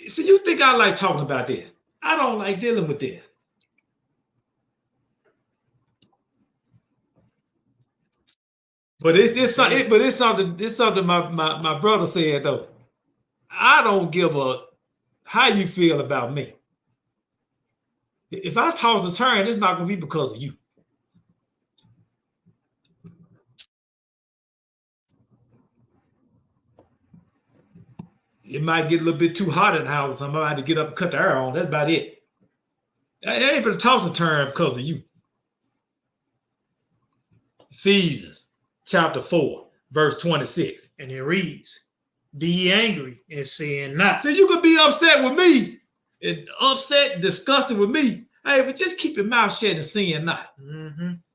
See, you think I like talking about this? I don't like dealing with this. But it's something my brother said though. I don't give a how you feel about me. If I toss a turn, it's not going to be because of you. It might get a little bit too hot in the house. Somebody had to get up and cut the air on. That's about it. I ain't going to toss a turn because of you. Ephesians chapter 4, verse 26. And it reads, be ye angry and sin not. See, you could be upset with me and upset, disgusted with me. Hey, but just keep your mouth shut and sin not.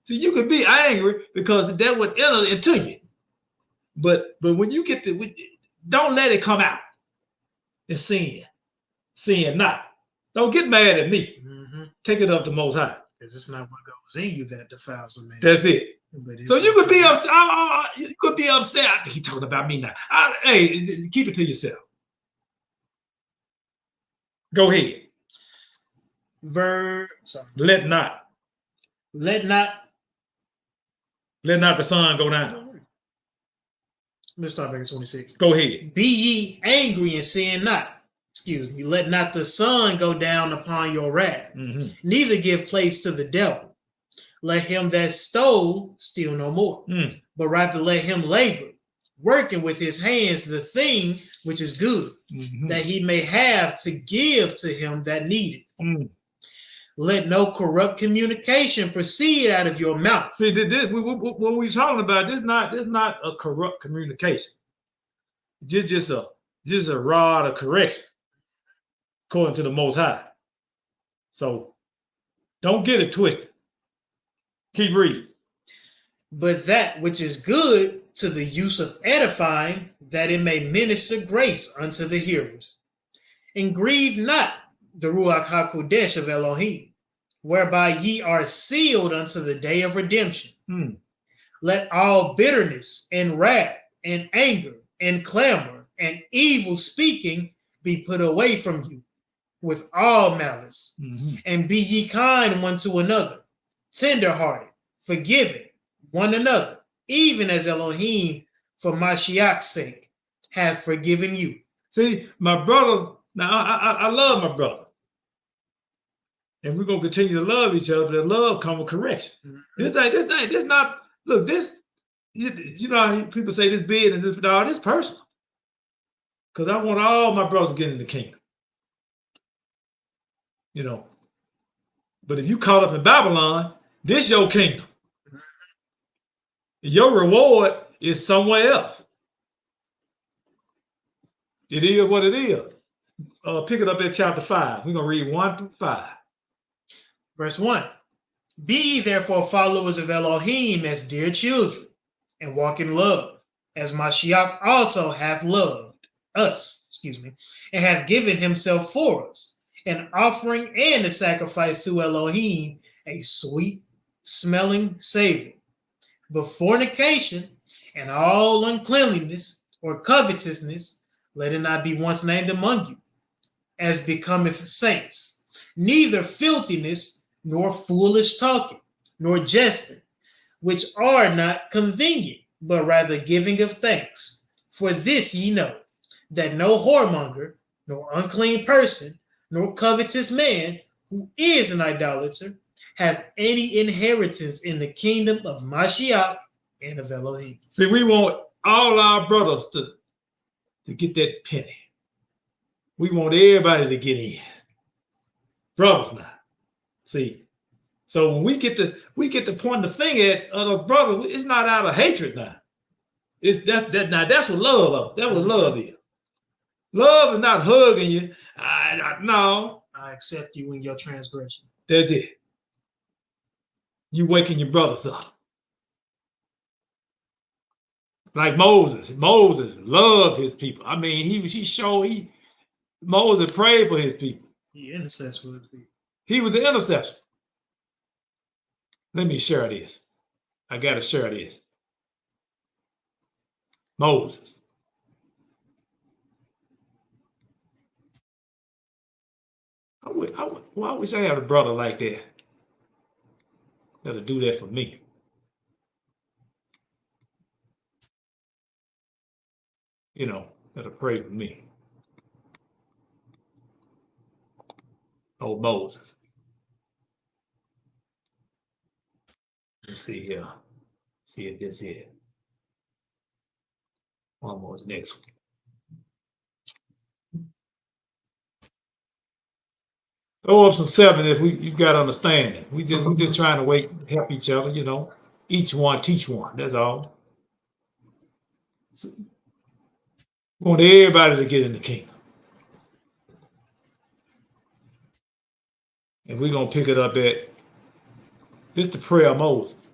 See, you could be angry because that would enter into you. But when you get to, don't let it come out and sin not. Don't get mad at me. Take it up to Most High. Because it's not what goes in you that defiles a man. That's it. So you could be upset. You could be upset. I think he's talking about me now. Hey, keep it to yourself. Go ahead. Let not the sun go down. Let's start back at 26. Go ahead. Be ye angry and sin not. Excuse me. Let not the sun go down upon your wrath. Neither give place to the devil. Let him that stole steal no more, but rather let him labor, working with his hands the thing which is good, that he may have to give to him that needeth. Let no corrupt communication proceed out of your mouth. See, what we're talking about, this not a corrupt communication. Just a rod of correction, according to the Most High. So don't get it twisted. Keep reading. But that which is good to the use of edifying, that it may minister grace unto the hearers. And grieve not the Ruach HaKodesh of Elohim, whereby ye are sealed unto the day of redemption. Let all bitterness and wrath and anger and clamor and evil speaking be put away from you with all malice. And be ye kind one to another, tenderhearted, forgiving one another, even as Elohim for Mashiach's sake hath forgiven you. See, my brother, now I love my brother. And we're gonna continue to love each other, but love comes with correction. This not, look, this, you know, people say this business, this personal. Because I want all my brothers to get in the kingdom. You know. But if you caught up in Babylon, this your kingdom. Your reward is somewhere else. It is what it is. Pick it up at chapter 5. We're going to read 1 through 5. Verse 1. Be ye therefore followers of Elohim as dear children, and walk in love, as Mashiach also hath loved us, and hath given himself for us, an offering and a sacrifice to Elohim, a sweet smelling savor. But fornication and all uncleanliness or covetousness, let it not be once named among you, as becometh saints, neither filthiness, nor foolish talking, nor jesting, which are not convenient, but rather giving of thanks. For this ye know, that no whoremonger, nor unclean person, nor covetous man, who is an idolater, have any inheritance in the kingdom of Mashiach and of Elohim. See, we want all our brothers to get that penny. We want everybody to get in. Brothers now. See, so when we get to point the finger at other brothers, it's not out of hatred now. That's what love is. That's what love is. Love is not hugging you. No. I accept you in your transgression. That's it. You waking your brothers up. Like Moses. Moses loved his people. I mean, Moses prayed for his people. He intercedes with his people. He was the intercessor. Let me share this. I got to share this. Moses. I wish I had a brother like that that'll do that for me. You know, that'll pray for me. Oh, Moses. Let's see here. See if this is. One more, next one. Throw up some 7 if you got understanding. We just trying to help each other, you know. Each one teach one. That's all. So, we want everybody to get in the kingdom. And we're gonna pick it up at this the prayer of Moses.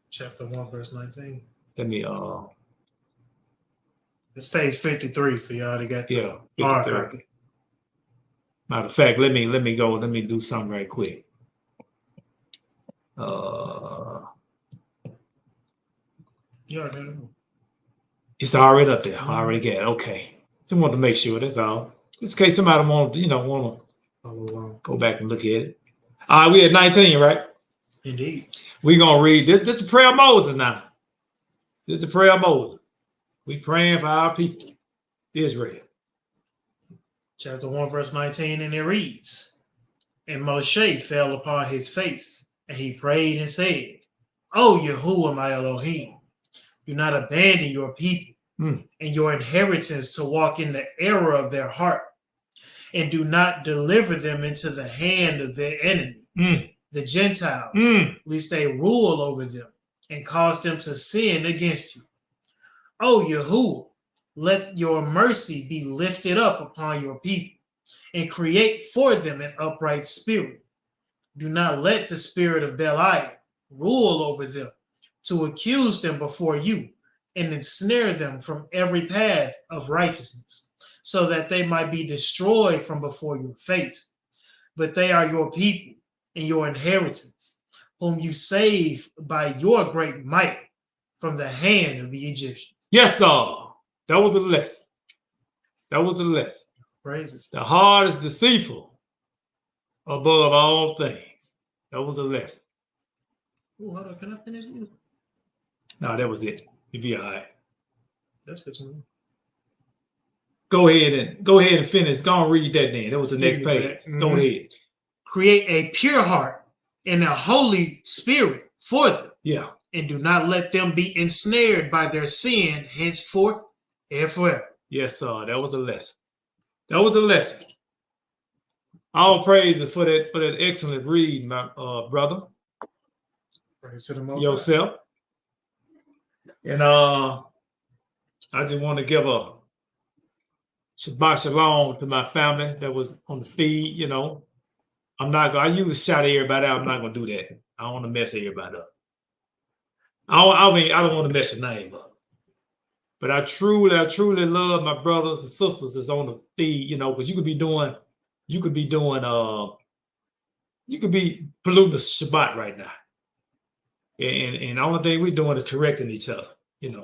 Chapter 1, verse 19. Let me It's page 53 for y'all to get. yeah, hard 53. copy. Matter of fact, let me do something right quick. You already know. It's already up there. I already got it. Okay. Just wanted to make sure, that's all. Just in case somebody want to go back and look at it. All right, we at 19, right? Indeed. We're gonna read this. This is the prayer of Moses now. This is the prayer of Moses. We praying for our people, Israel. Chapter 1, verse 19, and it reads, And Moshe fell upon his face, and he prayed and said, O Yahuwah my Elohim, do not abandon your people and your inheritance to walk in the error of their heart, and do not deliver them into the hand of their enemy, the Gentiles, lest they rule over them and cause them to sin against you. O Yahuwah, let your mercy be lifted up upon your people, and create for them an upright spirit. Do not let the spirit of Belial rule over them, to accuse them before you and ensnare them from every path of righteousness, so that they might be destroyed from before your face. But they are your people and your inheritance, whom you save by your great might from the hand of the Egyptians. Yes, sir. That was the lesson. That was the lesson. Praises. The heart is deceitful above all things. That was the lesson. Ooh, hold on. Can I finish this? No, that was it. You'd be all right. That's good to me. Go ahead and finish. Go and read that then. That was the next page. Go ahead. Create a pure heart and a holy spirit for them. Yeah. And do not let them be ensnared by their sin henceforth and forever. Yes, sir. That was a lesson. That was a lesson. All praises for that excellent read, my brother. Praise to the Most Yourself. And I just want to give a Shabbat Shalom to my family that was on the feed. You know, I usually shout everybody out. I'm not gonna do that. I don't want to mess everybody up. I don't want to mess your name up. But I truly love my brothers and sisters that's on the feed, you know, because you could be polluting the Shabbat right now. And the only thing we're doing is correcting each other, you know,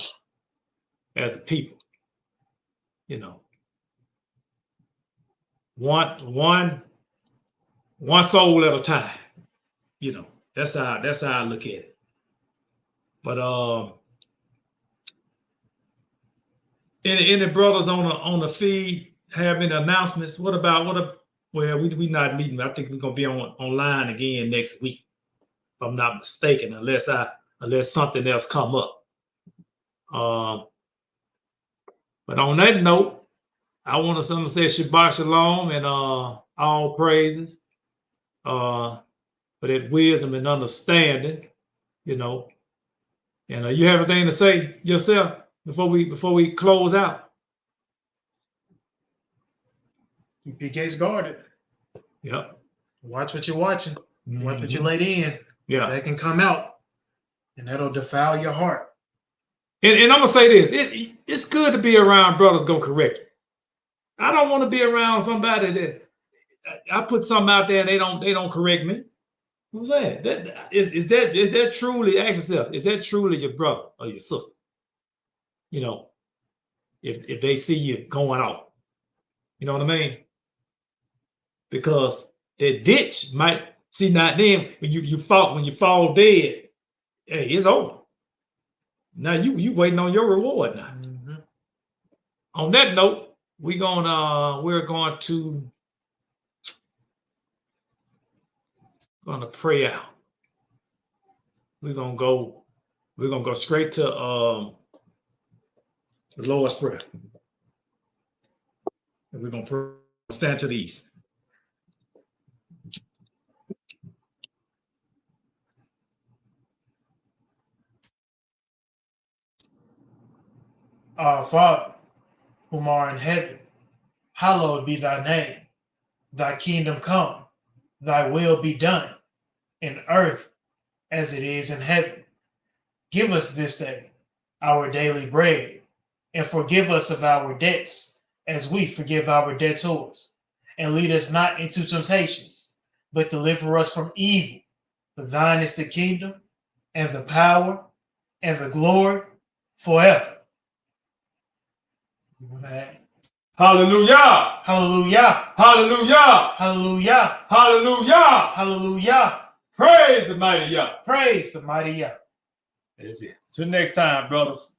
as a people, you know. One soul at a time, you know. That's how I look at it. But any brothers on the feed have any announcements? Well, we not meeting. I think we're gonna be online again next week, if I'm not mistaken, unless something else come up. But on that note, I want to say Shabbat Shalom and all praises for that wisdom and understanding, you know. And you have anything to say yourself before we close out? Keep your gates guarded. Yep. Watch what you're watching. Watch what you let in. Yeah. That can come out, and that'll defile your heart. And I'm gonna say this: it's good to be around brothers gonna correct you. I don't want to be around somebody that I put something out there and they don't correct me. What I'm saying, is that truly, ask yourself, is that truly your brother or your sister? You know, if they see you going off, you know what I mean? Because that ditch might see, not then when you fall dead, hey, it's over. Now you waiting on your reward now. Mm-hmm. On that note, we're going to pray out. We're gonna go straight to the Lord's Prayer. And we're gonna stand to the east. Our Father, whom art in heaven, hallowed be thy name. Thy kingdom come, thy will be done, in earth as it is in heaven. Give us this day our daily bread, and forgive us of our debts, as we forgive our debtors. And lead us not into temptations, but deliver us from evil. For thine is the kingdom, and the power, and the glory forever. Hallelujah! Hallelujah! Hallelujah! Hallelujah! Hallelujah! Hallelujah! Praise the mighty Yah. Praise the mighty Yah. That's it. Till next time, brothers.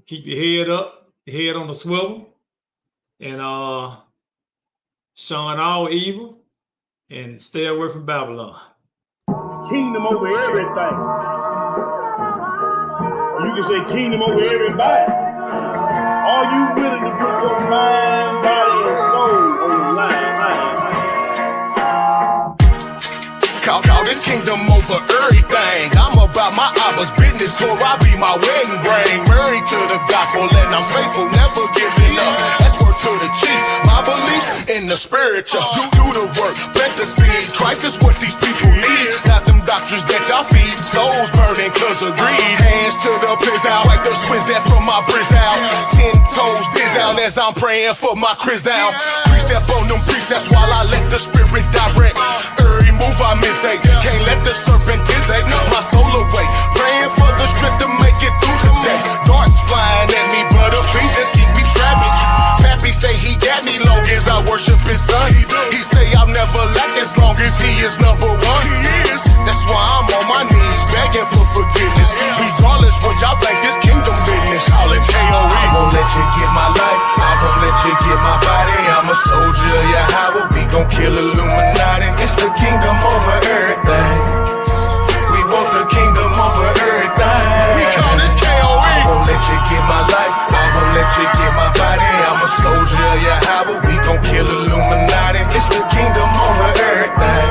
Keep your head up, your head on the swivel, and showing all evil, and stay away from Babylon. Kingdom over everything. You can say kingdom over everybody. Are you willing to put your mind, body, and soul on the line? Call this kingdom over everything. I'm about my Abba's business, so I be my wedding ring. Married to the gospel and I'm faithful, never giving up. That's word to the chief. My belief in the spiritual. Do the work, plant the seed. Christ is what these people need. Not them doctors that y'all feed. Souls burning cause of greed. Hands to the piss out, like the swins that from my brizz out. 10 toes biz out as I'm praying for my criz out. Precept on them precepts while I let the spirit direct. Every move I miss, can't let the serpent dissect my soul away. Praying for the strength to make it through the day. Darts flying at me, but a feast just keep me strapped. Pappy say he got me long as I worship his son. He say I'll never lack as long as he is number one. That's why I'm on my knees begging for forgiveness. Regardless what y'all think, this kingdom business. Call it KOE. I won't let you get my life. I won't let you get my body. I'm a soldier of Yahweh. We gon' kill Illuminati. It's the kingdom over everything. We want the kingdom over everything. We call this KOE. I won't let you get my life. I won't let you get my body. I'm a soldier of Yahweh. We gon' kill Illuminati. It's the kingdom over everything.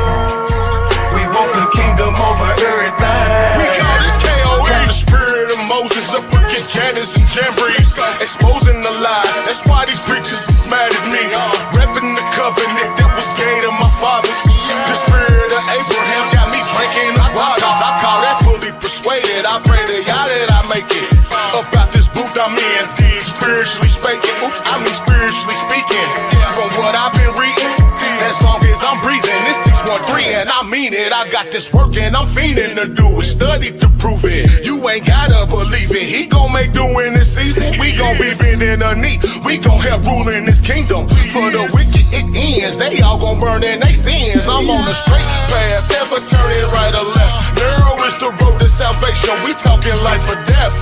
We want the kingdom over everything. We call this KOE. The spirit of Moses up against Janus and Jambres, exposing the lies. That's why these preachers is mad at me. Repping the covenant that was gave to my fathers. The spirit of Abraham got me drinking the waters. I call that fully persuaded. I pray to Yah that I make it about this booth I'm in. Spiritually speaking, spiritually speaking. From what I've been reading, as long as I'm breathing, it's 613 and I mean it. I got this work and I'm fiending to do it. Study to prove it. You ain't gotta believe it. He gon' make doing this season. We gon' be bending a knee. We gon' help ruling this kingdom. For the wicked it ends. They all gon' burn in they sins. I'm on a straight path, never turning right or left. Narrow is the road to salvation. We talking life or death.